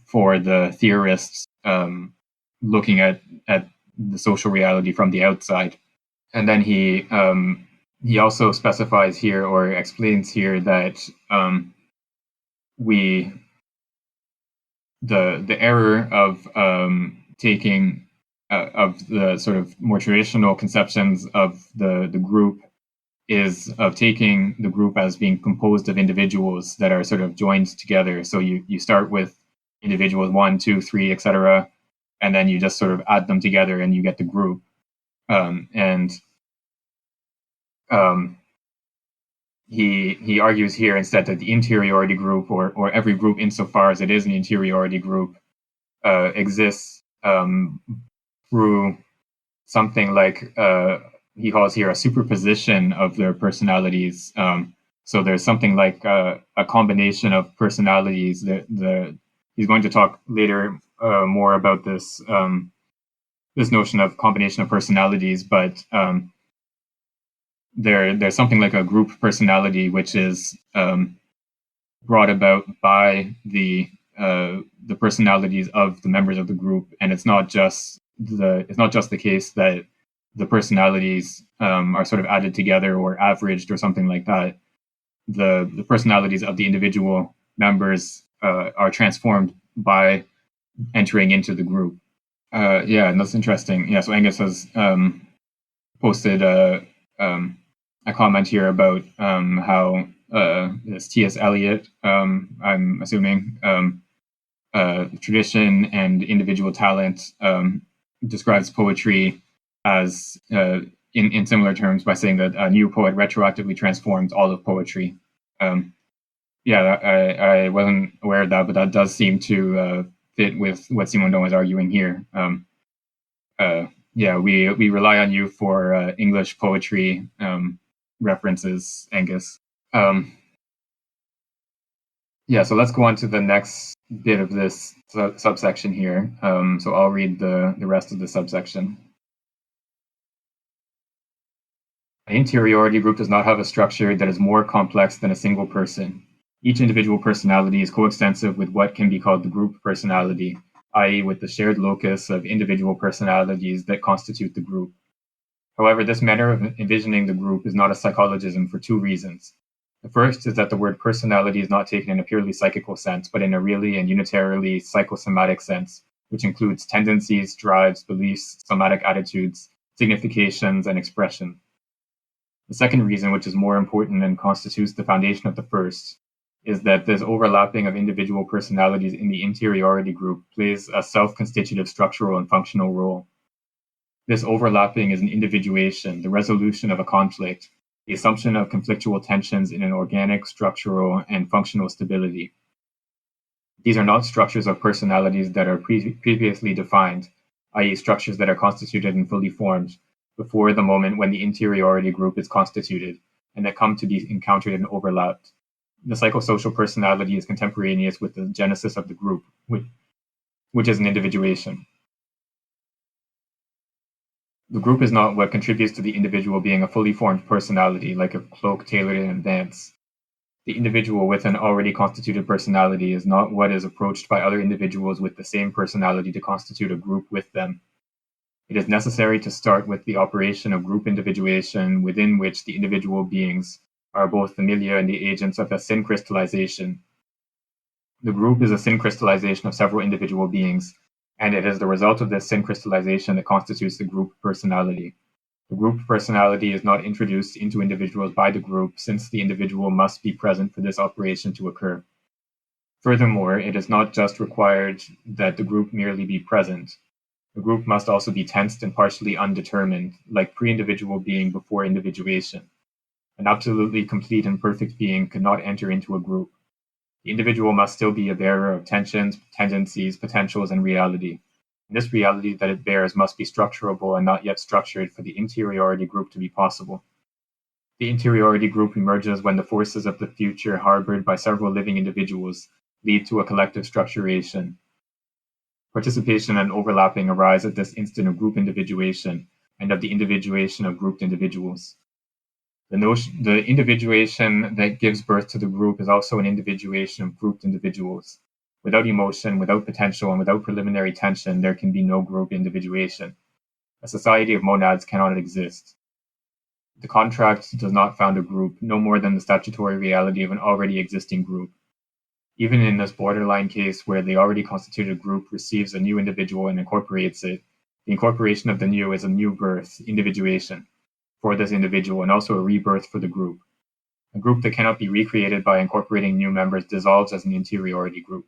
for the theorists looking at the social reality from the outside. And then he also specifies here, or explains here, that the error of taking of the sort of more traditional conceptions of the group is of taking the group as being composed of individuals that are sort of joined together. So you start with individuals 1, 2, 3, etc., and then you just sort of add them together and you get the group. He argues here instead that the interiority group, or every group insofar as it is an interiority group, exists through something like he calls here a superposition of their personalities. So there's something like a combination of personalities. He's going to talk later more about this this notion of combination of personalities, but there's something like a group personality, which is brought about by the personalities of the members of the group, and it's not just the case that the personalities are sort of added together or averaged or something like that. The personalities of the individual members are transformed by entering into the group. Yeah, and that's interesting. Yeah, so Angus has posted a comment here about how this T.S. Eliot, I'm assuming, tradition and individual talent describes poetry as, in similar terms, by saying that a new poet retroactively transforms all of poetry. Yeah, I wasn't aware of that, but that does seem to fit with what Simondon was arguing here. Yeah, we rely on you for English poetry references, Angus. Yeah, so let's go on to the next bit of this subsection here. So I'll read the rest of the subsection. An interiority group does not have a structure that is more complex than a single person. Each individual personality is coextensive with what can be called the group personality, i.e., with the shared locus of individual personalities that constitute the group. However, this manner of envisioning the group is not a psychologism for two reasons. The first is that the word personality is not taken in a purely psychical sense, but in a really and unitarily psychosomatic sense, which includes tendencies, drives, beliefs, somatic attitudes, significations, and expression. The second reason, which is more important and constitutes the foundation of the first, is that this overlapping of individual personalities in the interiority group plays a self-constitutive structural and functional role. This overlapping is an individuation, the resolution of a conflict, the assumption of conflictual tensions in an organic, structural, and functional stability. These are not structures of personalities that are previously defined, i.e., structures that are constituted and fully formed before the moment when the interiority group is constituted, and that come to be encountered and overlapped. The psychosocial personality is contemporaneous with the genesis of the group, which is an individuation. The group is not what contributes to the individual being a fully formed personality, like a cloak tailored in advance. The individual with an already constituted personality is not what is approached by other individuals with the same personality to constitute a group with them. It is necessary to start with the operation of group individuation, within which the individual beings are both the milia and the agents of a syncrystallization. The group is a syncrystallization of several individual beings, and it is the result of this syncrystallization that constitutes the group personality. The group personality is not introduced into individuals by the group, since the individual must be present for this operation to occur. Furthermore, it is not just required that the group merely be present. The group must also be tensed and partially undetermined, like pre-individual being before individuation. An absolutely complete and perfect being could not enter into a group. The individual must still be a bearer of tensions, tendencies, potentials, and reality. And this reality that it bears must be structurable and not yet structured for the interiority group to be possible. The interiority group emerges when the forces of the future harbored by several living individuals lead to a collective structuration. Participation and overlapping arise at this instant of group individuation and of the individuation of grouped individuals. The individuation that gives birth to the group is also an individuation of grouped individuals. Without emotion, without potential, and without preliminary tension, there can be no group individuation. A society of monads cannot exist. The contract does not found a group, no more than the statutory reality of an already existing group. Even in this borderline case where the already constituted group receives a new individual and incorporates it, the incorporation of the new is a new birth, individuation, for this individual, and also a rebirth for the group. A group that cannot be recreated by incorporating new members dissolves as an interiority group.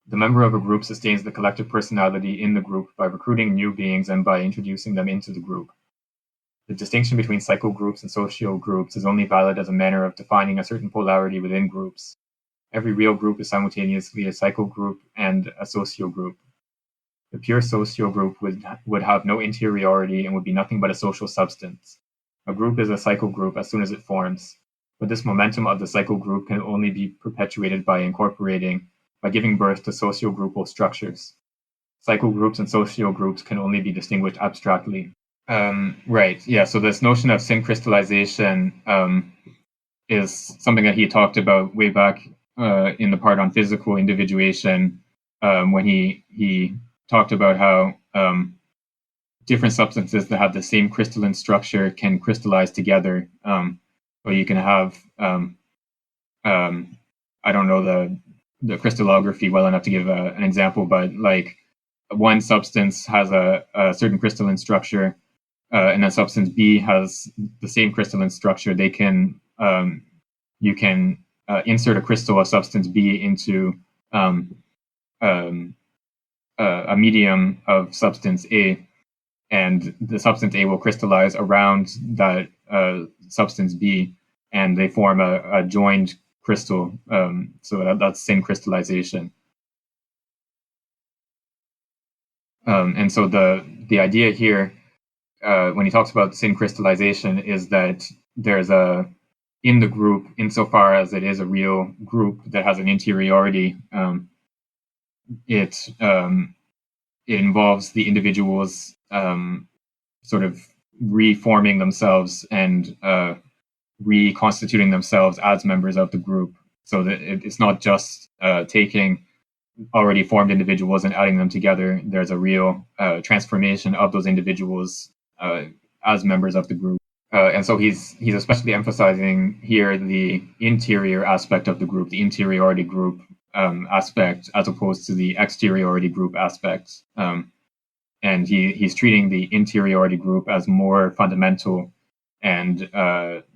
The member of a group sustains the collective personality in the group by recruiting new beings and by introducing them into the group. The distinction between psychogroups and social groups is only valid as a manner of defining a certain polarity within groups. Every real group is simultaneously a psychogroup and a sociogroup. The pure sociogroup would have no interiority and would be nothing but a social substance. A group is a psychogroup as soon as it forms, but this momentum of the psychogroup can only be perpetuated by giving birth to sociogroupal structures. Psychogroups and sociogroups can only be distinguished abstractly. Right, yeah, so this notion of syncrystallization is something that he talked about way back in the part on physical individuation, when he talked about how different substances that have the same crystalline structure can crystallize together. So you can have I don't know the crystallography well enough to give an example, but like one substance has a certain crystalline structure, and then substance B has the same crystalline structure. They can you can insert a crystal of substance B into a medium of substance A, and the substance A will crystallize around that substance B, and they form a joined crystal. So that's syn crystallization. And so the idea here, when he talks about syn crystallization, is that there's in the group, insofar as it is a real group that has an interiority, it involves the individuals sort of reforming themselves and reconstituting themselves as members of the group, so that it's not just taking already formed individuals and adding them together. There's a real transformation of those individuals as members of the group. And so he's especially emphasizing here the interior aspect of the group, the interiority group aspect, as opposed to the exteriority group aspect. And he's treating the interiority group as more fundamental, and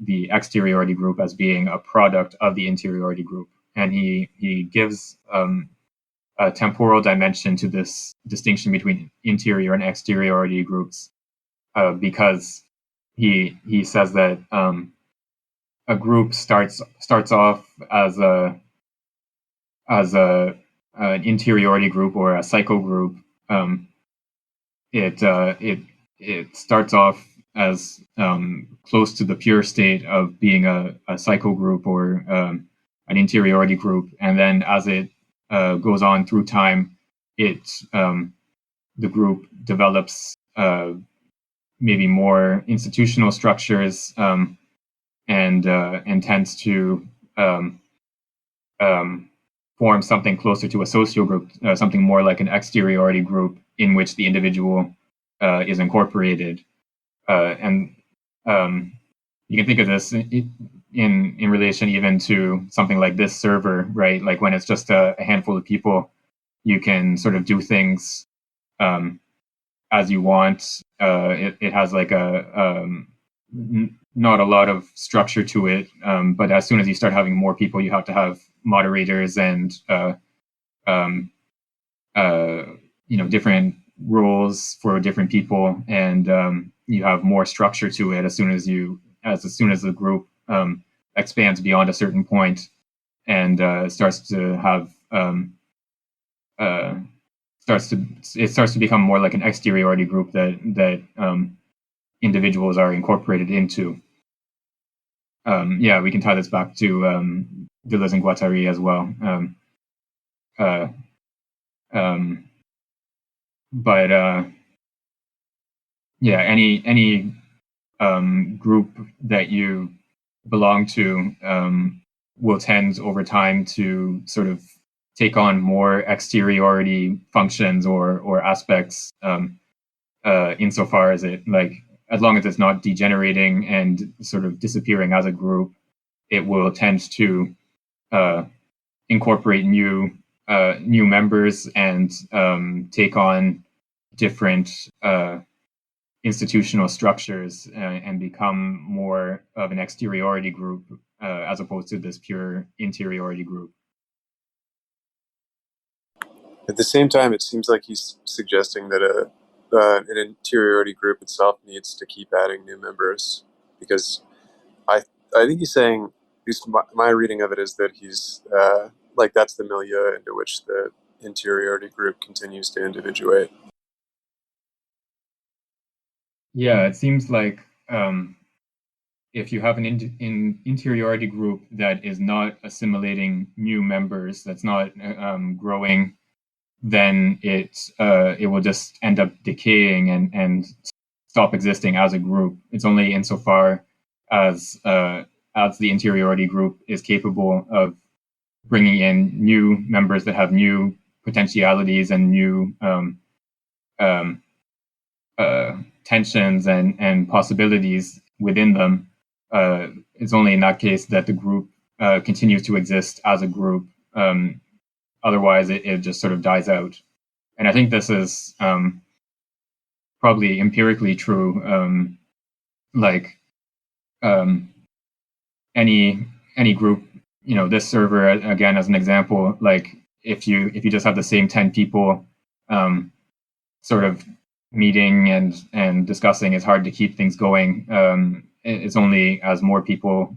the exteriority group as being a product of the interiority group. And he gives a temporal dimension to this distinction between interior and exteriority groups, because he says that a group starts off as an interiority group or a psycho group. It starts off as close to the pure state of being a psycho group or an interiority group, and then as it goes on through time, the group develops maybe more institutional structures, and tends to form something closer to a social group, something more like an exteriority group in which the individual is incorporated. And you can think of this in relation even to something like this server, right? Like when it's just a handful of people, you can sort of do things as you want. It has like not a lot of structure to it, but as soon as you start having more people, you have to have moderators and different roles for different people, and you have more structure to it as soon as the group expands beyond a certain point and starts to have it starts to become more like an exteriority group that individuals are incorporated into. We can tie this back to Deleuze and Guattari as well. Any group that you belong to will tend over time to sort of take on more exteriority functions or aspects, insofar as as long as it's not degenerating and sort of disappearing as a group, it will tend to incorporate new members and take on different institutional structures and become more of an exteriority group as opposed to this pure interiority group. At the same time, it seems like he's suggesting that an interiority group itself needs to keep adding new members, because I think he's saying, at least my reading of it is that he's that's the milieu into which the interiority group continues to individuate. Yeah, it seems like if you have an interiority group that is not assimilating new members, that's not growing, then it will just end up decaying and stop existing as a group. It's only insofar as as the interiority group is capable of bringing in new members that have new potentialities and new tensions and possibilities within them, it's only in that case that the group continues to exist as a group. Otherwise, it just sort of dies out. And I think this is probably empirically true. Any group, this server again as an example, like if you just have the same 10 people sort of meeting and discussing, it's hard to keep things going. It's only as more people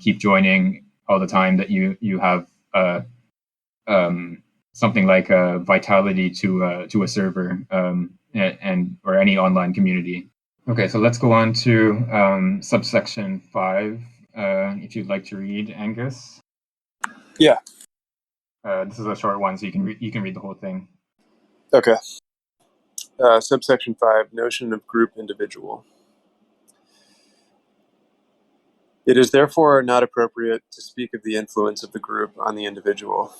keep joining all the time that you have something like a vitality to a server and or any online community. Okay, so let's go on to subsection 5. If you'd like to read, Angus. Yeah. This is a short one, so you can read the whole thing. Okay. Subsection 5, notion of group individual. It is therefore not appropriate to speak of the influence of the group on the individual.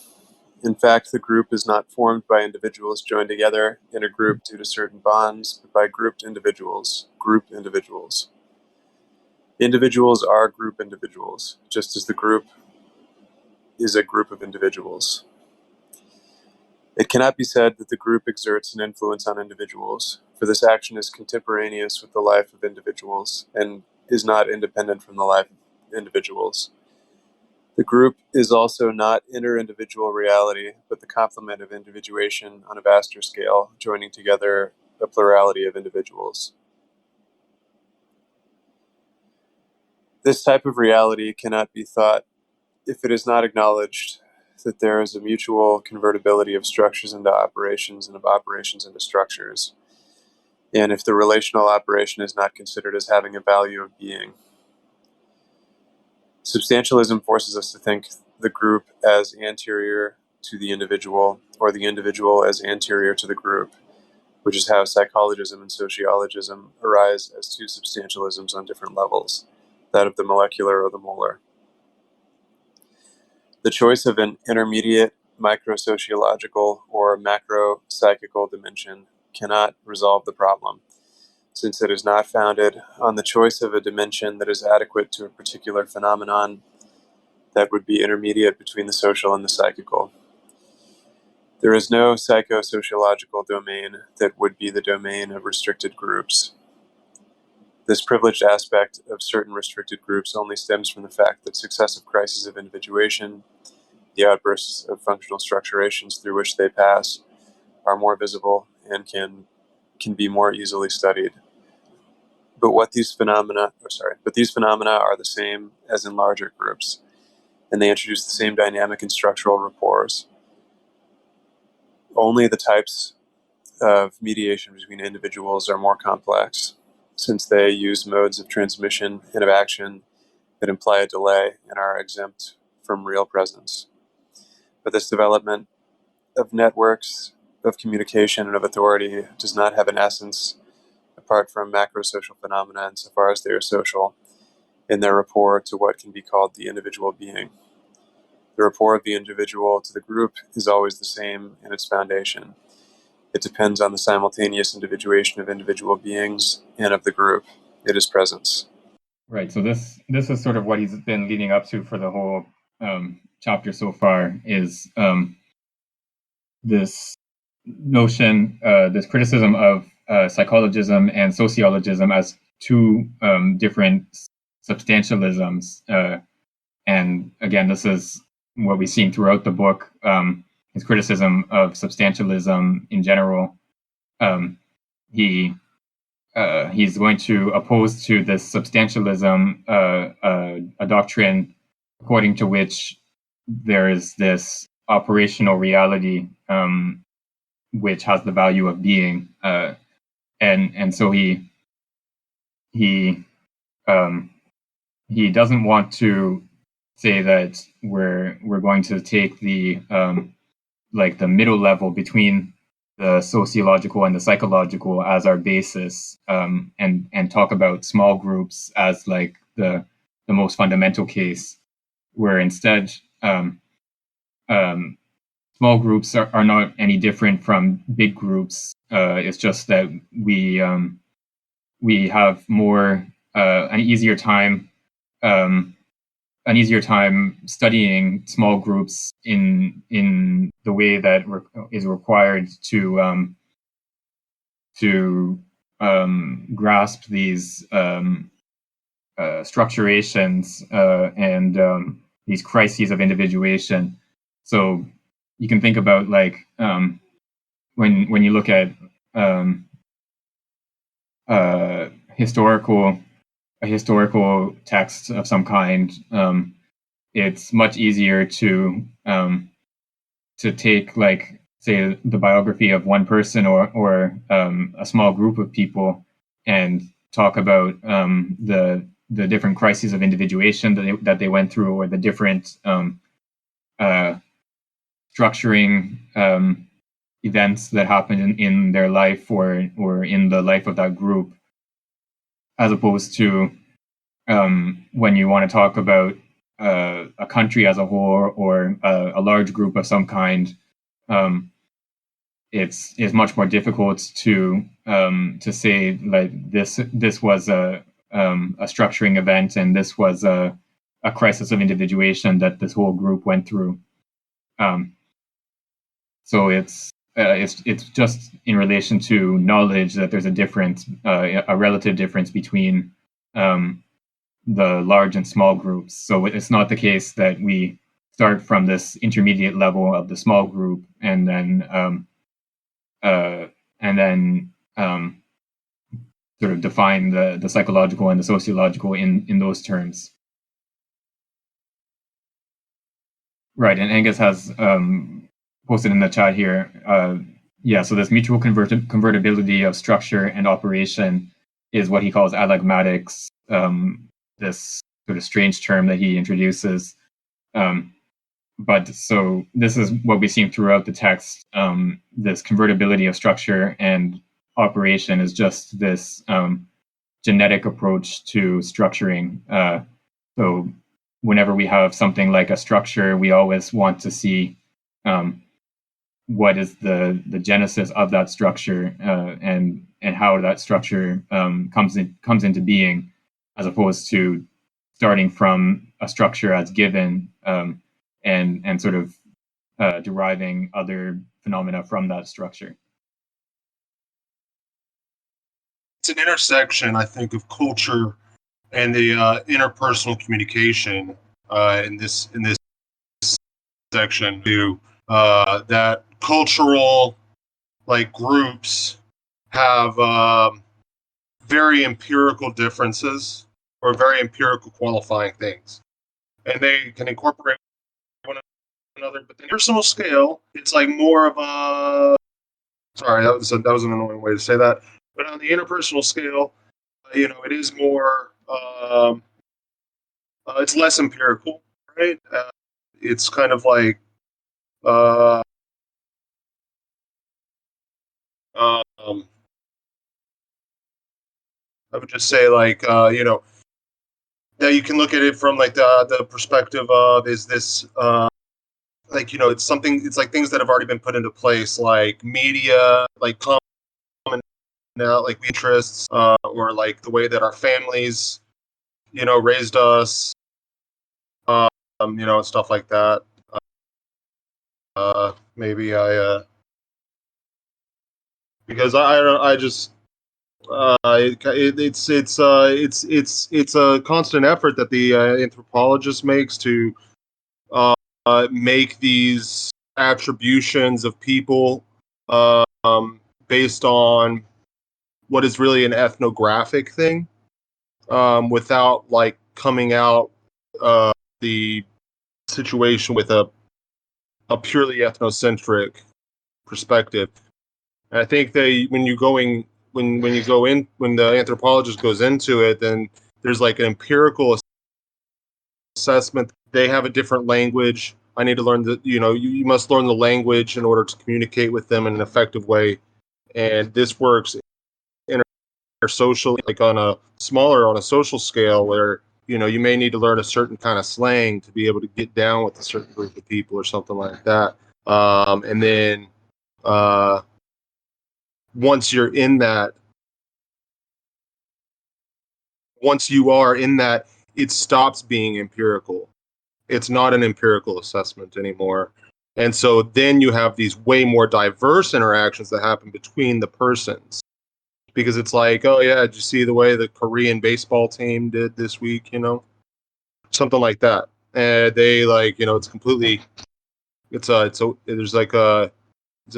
In fact, the group is not formed by individuals joined together in a group due to certain bonds, but by grouped individuals, group individuals. Individuals are group individuals, just as the group is a group of individuals. It cannot be said that the group exerts an influence on individuals, for this action is contemporaneous with the life of individuals and is not independent from the life of individuals. The group is also not inter-individual reality, but the complement of individuation on a vaster scale, joining together a plurality of individuals. This type of reality cannot be thought if it is not acknowledged that there is a mutual convertibility of structures into operations and of operations into structures, and if the relational operation is not considered as having a value of being. Substantialism forces us to think the group as anterior to the individual, or the individual as anterior to the group, which is how psychologism and sociologism arise as two substantialisms on different levels, that of the molecular or the molar. The choice of an intermediate microsociological or macro-psychical dimension cannot resolve the problem, since it is not founded on the choice of a dimension that is adequate to a particular phenomenon that would be intermediate between the social and the psychical. There is no psychosociological domain that would be the domain of restricted groups. This privileged aspect of certain restricted groups only stems from the fact that successive crises of individuation, the outbursts of functional structurations through which they pass, are more visible and can be more easily studied. But these phenomena are the same as in larger groups, and they introduce the same dynamic and structural rapports. Only the types of mediation between individuals are more complex, since they use modes of transmission and of action that imply a delay and are exempt from real presence. But this development of networks of communication and of authority does not have an essence apart from macro-social phenomena insofar as they are social in their rapport to what can be called the individual being. The rapport of the individual to the group is always the same in its foundation. It depends on the simultaneous individuation of individual beings and of the group. It is presence. Right. So this is sort of what he's been leading up to for the whole chapter so far, is this notion, this criticism of psychologism and sociologism as two different substantialisms. And again, this is what we've seen throughout the book, his criticism of substantialism in general. He's going to oppose to this substantialism a doctrine according to which there is this operational reality which has the value of being, and so he doesn't want to say that we're going to take the like the middle level between the sociological and the psychological as our basis, and talk about small groups as like the most fundamental case, where instead small groups are not any different from big groups. It's just that we have more an easier time studying small groups in the way that is required to grasp these structurations and these crises of individuation. So you can think about like when you look at a historical text of some kind, it's much easier to take, like, say, the biography of one person or a small group of people and talk about the different crises of individuation that they went through, or the different structuring events that happened in their life or in the life of that group, as opposed to when you want to talk about a country as a whole or a large group of some kind. It's much more difficult to say, like, this was a structuring event, and this was a crisis of individuation that this whole group went through. So it's just in relation to knowledge that there's a difference, a relative difference between the large and small groups. So it's not the case that we start from this intermediate level of the small group and then sort of define the psychological and the sociological in those terms. Right, and Angus has posted in the chat here. So this mutual convertibility of structure and operation is what he calls alligmatics, this sort of strange term that he introduces. But so this is what we've seen throughout the text. This convertibility of structure and operation is just this genetic approach to structuring. So whenever we have something like a structure, we always want to see what is the genesis of that structure and how that structure comes into being, as opposed to starting from a structure as given and sort of deriving other phenomena from that structure. It's an intersection, I think, of culture and the interpersonal communication in this section too. That cultural, like, groups have very empirical differences or very empirical qualifying things, and they can incorporate one another. But the personal scale, it's like more of a that was an annoying way to say that. But on the interpersonal scale, it is more. It's less empirical, right? It's kind of like. I would just say, like, that you can look at it from, like, the perspective of, is this like, it's like things that have already been put into place, like media, like common now, like interests, or like the way that our families, raised us, and stuff like that. Maybe because I just it's a constant effort that the anthropologist makes to make these attributions of people based on what is really an ethnographic thing, without, like, coming out the situation with a purely ethnocentric perspective. And I think when the anthropologist goes into it, then there's, like, an empirical assessment. They have a different language. I need to learn you must learn the language in order to communicate with them in an effective way. And this works intersocially, like on a social scale, where you may need to learn a certain kind of slang to be able to get down with a certain group of people or something like that. And then once you are in that, it stops being empirical. It's not an empirical assessment anymore. And so then you have these way more diverse interactions that happen between the persons. Because it's like, oh yeah, did you see the way the Korean baseball team did this week? Something like that. And they it's completely, it's a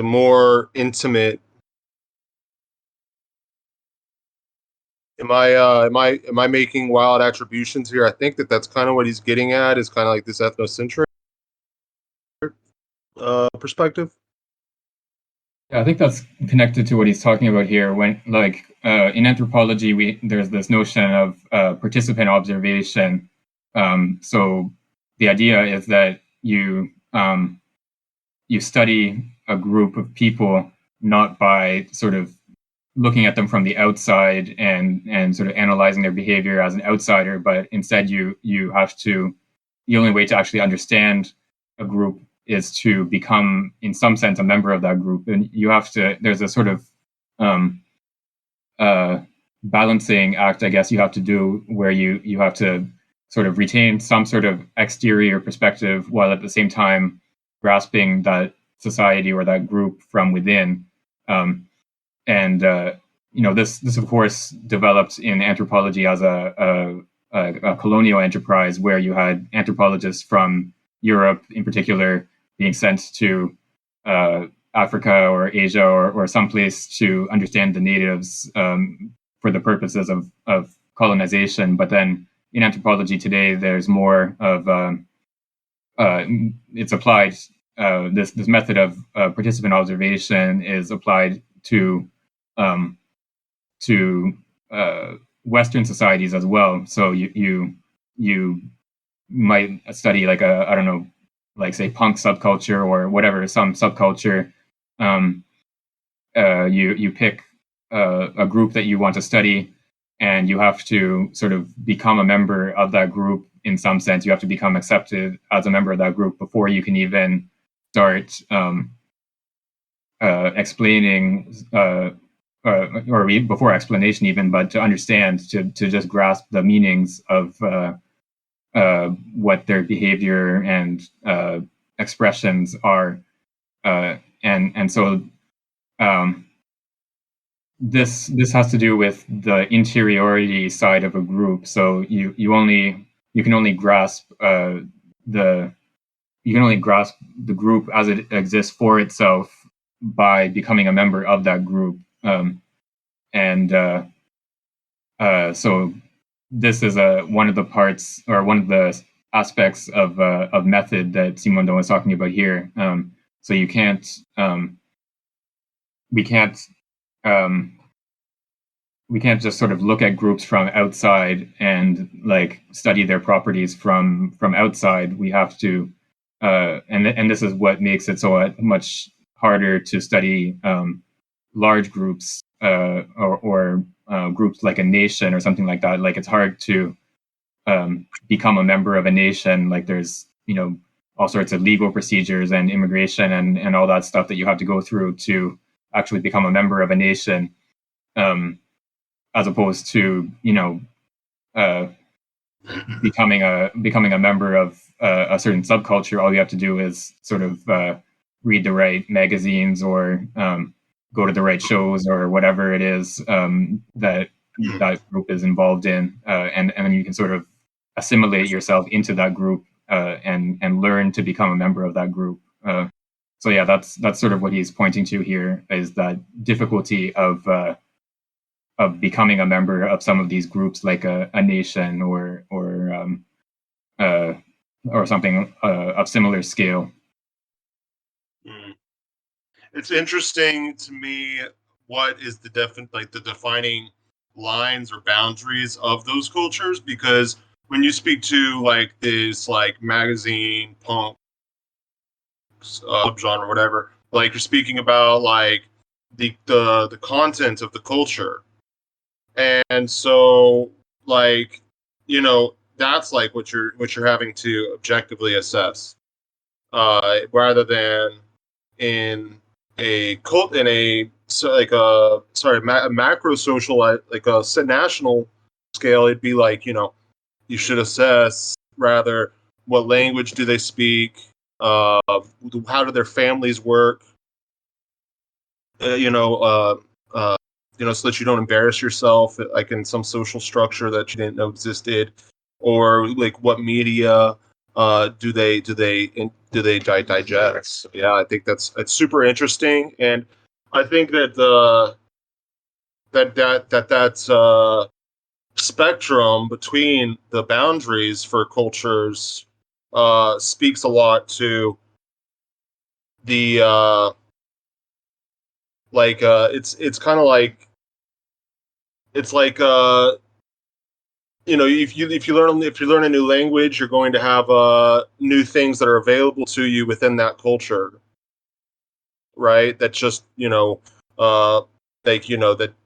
more intimate. Am I making wild attributions here? I think that's kind of what he's getting at, is kind of like this ethnocentric perspective. Yeah, I think that's connected to what he's talking about here. When, in anthropology, there's this notion of participant observation. So the idea is that you study a group of people not by sort of looking at them from the outside and sort of analyzing their behavior as an outsider, but instead the only way to actually understand a group is to become, in some sense, a member of that group. And there's a sort of balancing act, I guess, you have to do, where you have to sort of retain some sort of exterior perspective while at the same time grasping that society or that group from within. And this of course developed in anthropology as a colonial enterprise, where you had anthropologists from Europe in particular being sent to Africa or Asia or someplace to understand the natives for the purposes of colonization. But then in anthropology today, there's more of it's applied. This method of participant observation is applied to Western societies as well. So you might study like I don't know, like say punk subculture or whatever, some subculture. You pick a group that you want to study, and you have to sort of become a member of that group in some sense. You have to become accepted as a member of that group before you can even start explaining, or before explanation even, but to understand, to just grasp the meanings of what their behavior and expressions are. And so this has to do with the interiority side of a group. So you can only grasp the group as it exists for itself by becoming a member of that group. So this is one of the parts, or one of the aspects of method that Simondon was talking about here. So we can't just sort of look at groups from outside and like study their properties from outside. We have to, and this is what makes it so much harder to study large groups or groups like a nation or something like that. Like it's hard to become a member of a nation. Like there's all sorts of legal procedures and immigration and all that stuff that you have to go through to actually become a member of a nation. As opposed to becoming a member of a certain subculture. All you have to do is sort of read the right magazines or go to the right shows or whatever it is that group is involved in, and then you can sort of assimilate yourself into that group and learn to become a member of that group. So yeah, that's sort of what he's pointing to here, is that difficulty of becoming a member of some of these groups, like a nation or something of similar scale. It's interesting to me what is the defining lines or boundaries of those cultures, because when you speak to like this like magazine punk subgenre, whatever, like you're speaking about like the content of the culture. And so, like, that's like what you're having to objectively assess, rather than in a macro social, like a national scale. It'd be like, you should assess rather what language do they speak, how do their families work, uh, you know, uh, uh, so that you don't embarrass yourself, like in some social structure that you didn't know existed, or like what media do they digest? Yeah, I think it's super interesting, and I think that that's spectrum between the boundaries for cultures speaks a lot to the it's kind of like, it's like if you learn a new language, you're going to have new things that are available to you within that culture, right? That just that,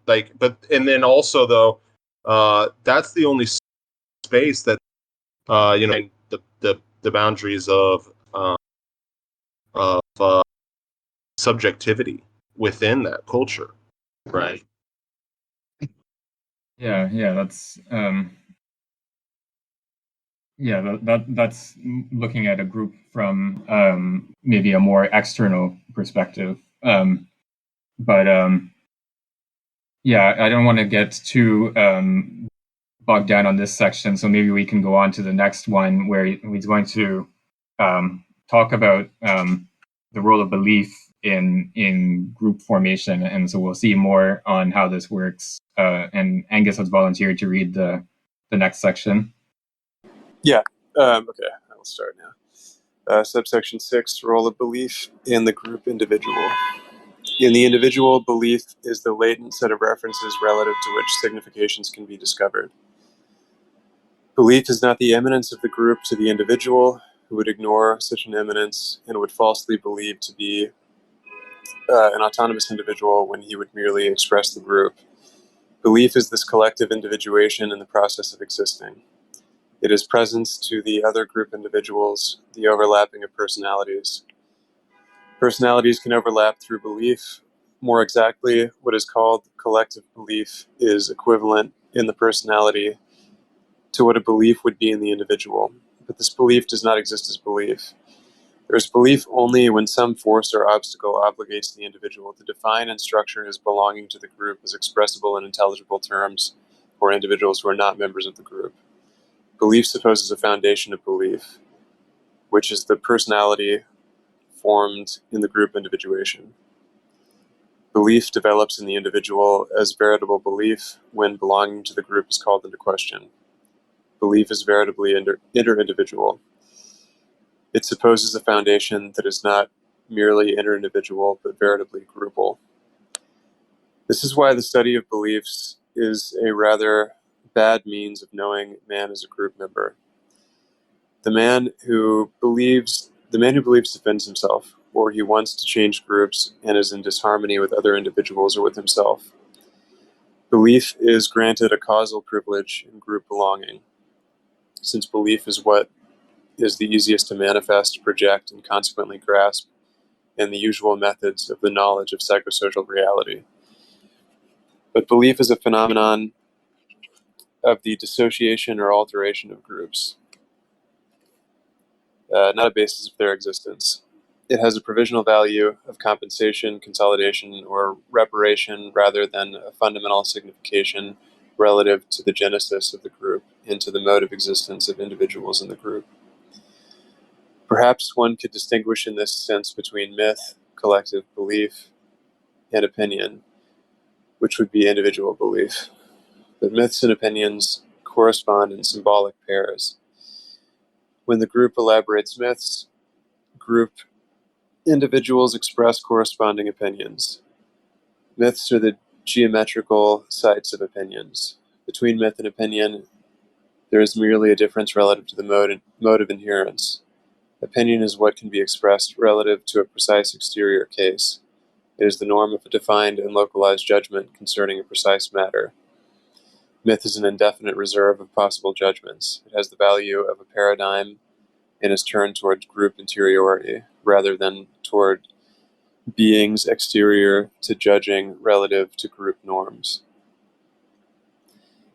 like, but and then also though, that's the only space that the boundaries of subjectivity within that culture, right? Yeah, that's that's looking at a group from maybe a more external perspective. But yeah, I don't want to get too bogged down on this section, so maybe we can go on to the next one where he's going to talk about the role of belief in group formation, and so we'll see more on how this works. And Angus has volunteered to read the next section. Yeah. Okay, I'll start now. Subsection 6, role of belief in the group individual. In the individual, belief is the latent set of references relative to which significations can be discovered. Belief is not the eminence of the group to the individual, who would ignore such an eminence and would falsely believe to be an autonomous individual when he would merely express the group. Belief is this collective individuation in the process of existing. It is presence to the other group individuals, the overlapping of personalities. Personalities can overlap through belief. More exactly, what is called collective belief is equivalent in the personality to what a belief would be in the individual. But this belief does not exist as belief. There is belief only when some force or obstacle obligates the individual to define and structure his belonging to the group as expressible in intelligible terms for individuals who are not members of the group. Belief supposes a foundation of belief, which is the personality formed in the group individuation. Belief develops in the individual as veritable belief when belonging to the group is called into question. Belief is veritably inter-individual. It supposes a foundation that is not merely inter-individual, but veritably groupal. This is why the study of beliefs is a rather bad means of knowing man as a group member. The man who believes defends himself, or he wants to change groups and is in disharmony with other individuals or with himself. Belief is granted a causal privilege in group belonging, since belief is what is the easiest to manifest, project, and consequently grasp in the usual methods of the knowledge of psychosocial reality. But belief is a phenomenon of the dissociation or alteration of groups, not a basis of their existence. It has a provisional value of compensation, consolidation, or reparation rather than a fundamental signification relative to the genesis of the group and to the mode of existence of individuals in the group. Perhaps one could distinguish in this sense between myth, collective belief, and opinion, which would be individual belief. But myths and opinions correspond in symbolic pairs. When the group elaborates myths, group individuals express corresponding opinions. Myths are the geometrical sites of opinions. Between myth and opinion, there is merely a difference relative to the mode of inherence. Opinion is what can be expressed relative to a precise exterior case. It is the norm of a defined and localized judgment concerning a precise matter. Myth is an indefinite reserve of possible judgments. It has the value of a paradigm and is turned toward group interiority rather than toward beings exterior to judging relative to group norms.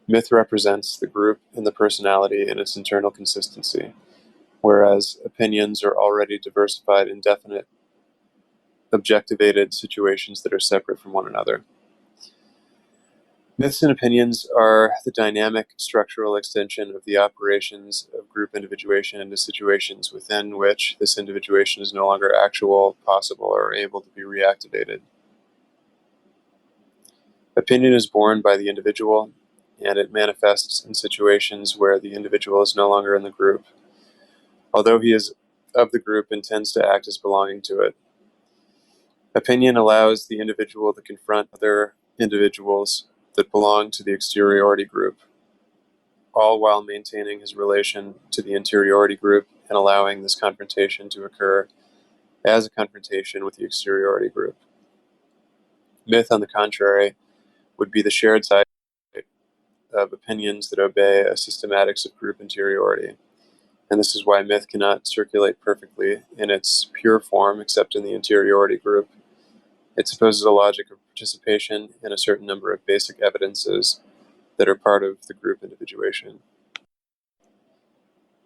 Myth represents the group and the personality in its internal consistency, whereas opinions are already diversified, indefinite, objectivated situations that are separate from one another. Myths and opinions are the dynamic structural extension of the operations of group individuation into situations within which this individuation is no longer actual, possible, or able to be reactivated. Opinion is born by the individual, and it manifests in situations where the individual is no longer in the group, although he is of the group and tends to act as belonging to it. Opinion allows the individual to confront other individuals that belong to the exteriority group, all while maintaining his relation to the interiority group and allowing this confrontation to occur as a confrontation with the exteriority group. Myth, on the contrary, would be the shared side of opinions that obey a systematics of group interiority. And this is why myth cannot circulate perfectly in its pure form except in the interiority group. It supposes a logic of participation in a certain number of basic evidences that are part of the group individuation.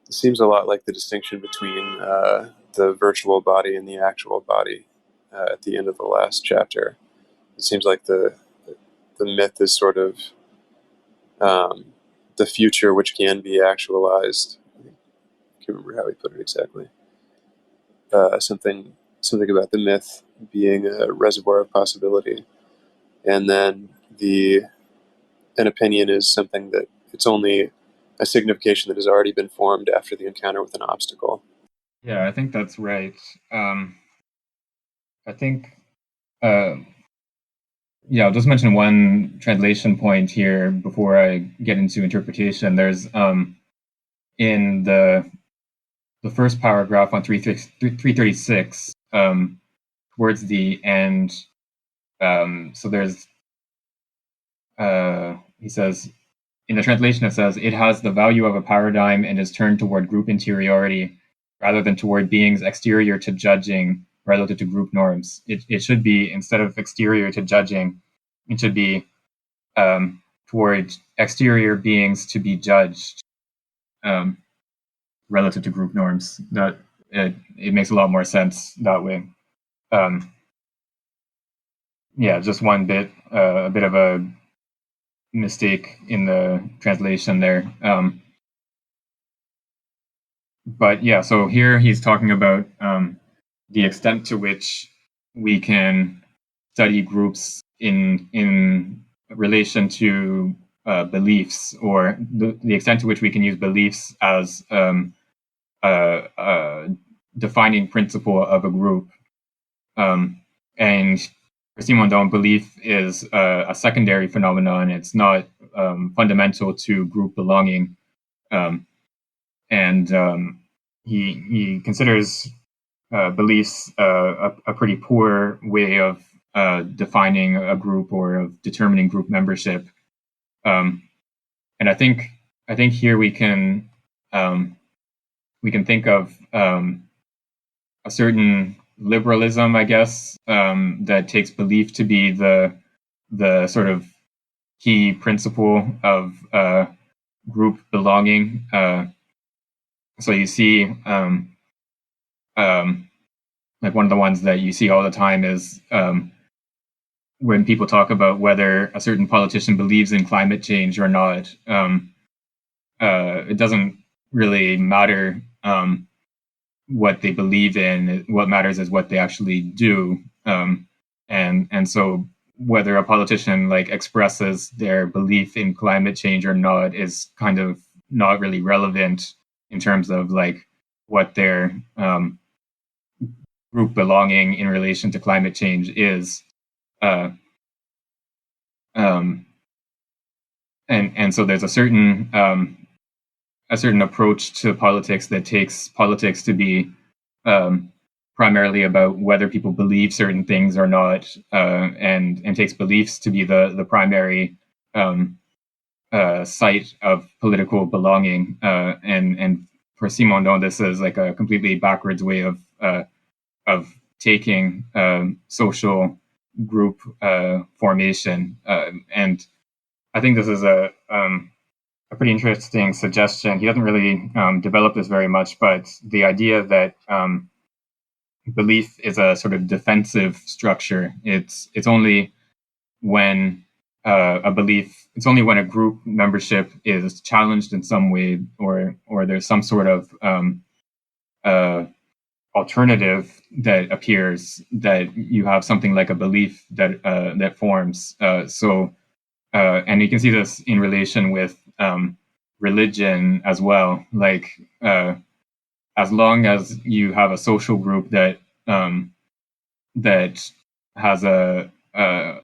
It seems a lot like the distinction between the virtual body and the actual body at the end of the last chapter. It seems like the myth is sort of the future which can be actualized. I can't remember how he put it exactly. Something about the myth being a reservoir of possibility, and then an opinion is something that it's only a signification that has already been formed after the encounter with an obstacle. Yeah, I think that's right. I think, I'll just mention one translation point here before I get into interpretation. There's in the first paragraph on 336, towards the end. So there's, he says, in the translation it says, it has the value of a paradigm and is turned toward group interiority rather than toward beings exterior to judging relative to group norms. It should be, instead of exterior to judging, it should be toward exterior beings to be judged relative to group norms. That it makes a lot more sense that way. Just one bit, a bit of a mistake in the translation there. But yeah, so here he's talking about the extent to which we can study groups in relation to beliefs, or the extent to which we can use beliefs as a defining principle of a group. And for Simondon, belief is a secondary phenomenon. It's not fundamental to group belonging. He considers beliefs a pretty poor way of defining a group or of determining group membership. And I think here we can think of a certain liberalism, I guess, that takes belief to be the sort of key principle of group belonging. So you see, like one of the ones that you see all the time is when people talk about whether a certain politician believes in climate change or not. It doesn't really matter what they believe in. What matters is what they actually do. And so whether a politician like expresses their belief in climate change or not is kind of not really relevant in terms of like what their group belonging in relation to climate change is. And so there's a certain approach to politics that takes politics to be primarily about whether people believe certain things or not, and takes beliefs to be the primary site of political belonging, and for Simondon, this is like a completely backwards way of taking social group formation, and I think this is a pretty interesting suggestion. He doesn't really develop this very much, but the idea that belief is a sort of defensive structure. It's only when it's only when a group membership is challenged in some way, or there's some sort of alternative that appears, that you have something like a belief that that forms. And you can see this in relation with religion as well. Like as long as you have a social group that that has a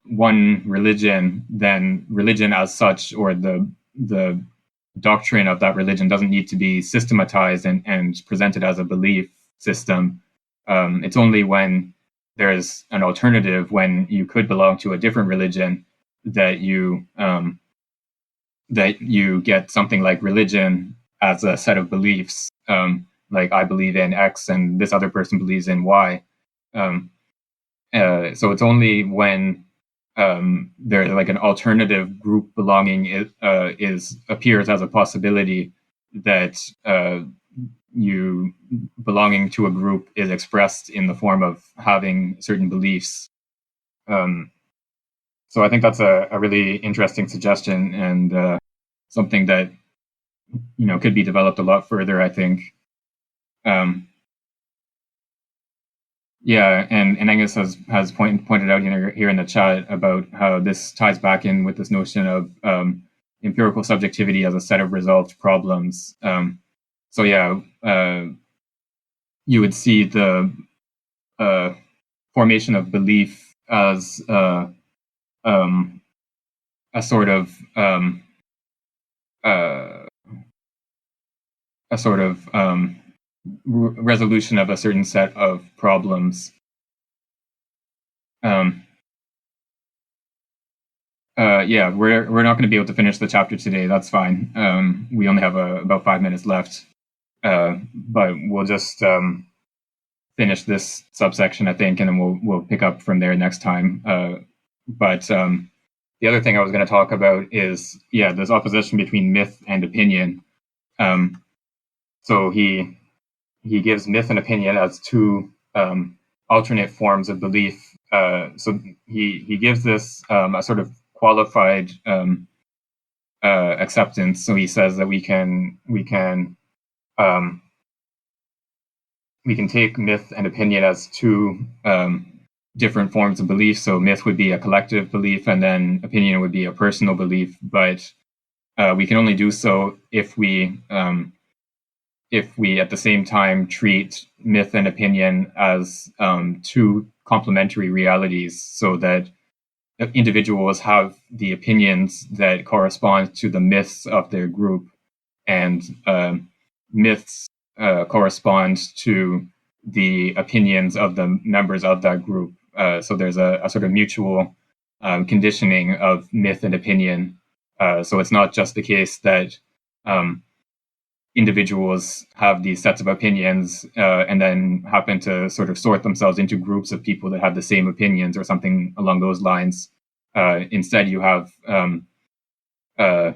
one religion, then religion as such, or the doctrine of that religion, doesn't need to be systematized and presented as a belief system. It's only when there's an alternative, when you could belong to a different religion, that you get something like religion as a set of beliefs. Like I believe in X and this other person believes in Y. So it's only when there's like an alternative group belonging appears as a possibility, that you belonging to a group is expressed in the form of having certain beliefs. So I think that's a really interesting suggestion, and something that could be developed a lot further, I think. Yeah, and Angus has pointed out here in the chat about how this ties back in with this notion of empirical subjectivity as a set of resolved problems. So yeah, you would see the formation of belief as a sort of resolution of a certain set of problems. Yeah, we're not going to be able to finish the chapter today. That's fine. We only have about 5 minutes left, but we'll just finish this subsection, I think, and then we'll pick up from there next time. But the other thing I was going to talk about is, this opposition between myth and opinion. So he gives myth and opinion as two alternate forms of belief. So he gives this a sort of qualified acceptance. So he says that we can take myth and opinion as two different forms of belief. So myth would be a collective belief, and then opinion would be a personal belief. But we can only do so if we at the same time treat myth and opinion as two complementary realities, so that individuals have the opinions that correspond to the myths of their group, and myths correspond to the opinions of the members of that group. So there's a sort of mutual conditioning of myth and opinion. So it's not just the case that individuals have these sets of opinions and then happen to sort of sort themselves into groups of people that have the same opinions or something along those lines. Instead, you have the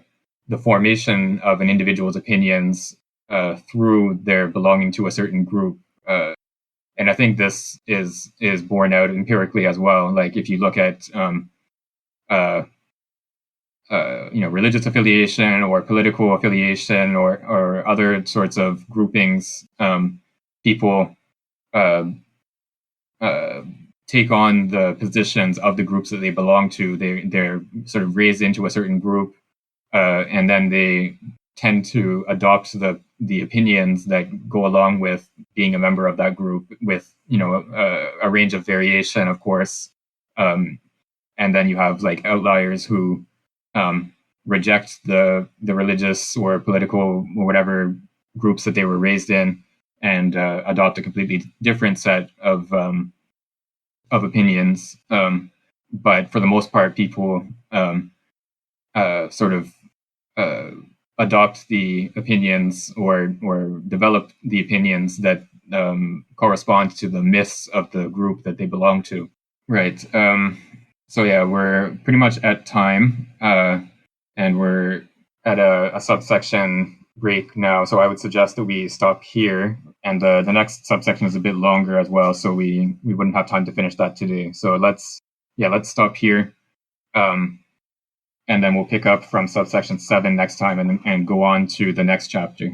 formation of an individual's opinions through their belonging to a certain group. And I think this is borne out empirically as well. Like if you look at religious affiliation or political affiliation or other sorts of groupings, people take on the positions of the groups that they belong to. They're sort of raised into a certain group, and then they tend to adopt the opinions that go along with being a member of that group, with a range of variation, of course. And then you have like outliers who reject the religious or political or whatever groups that they were raised in, and adopt a completely different set of opinions. But for the most part, people sort of adopt the opinions or develop the opinions that correspond to the myths of the group that they belong to. Right. So yeah, we're pretty much at time, and we're at a subsection break now. So I would suggest that we stop here, and the next subsection is a bit longer as well, so we wouldn't have time to finish that today. So let's stop here, and then we'll pick up from subsection 7 next time, and go on to the next chapter.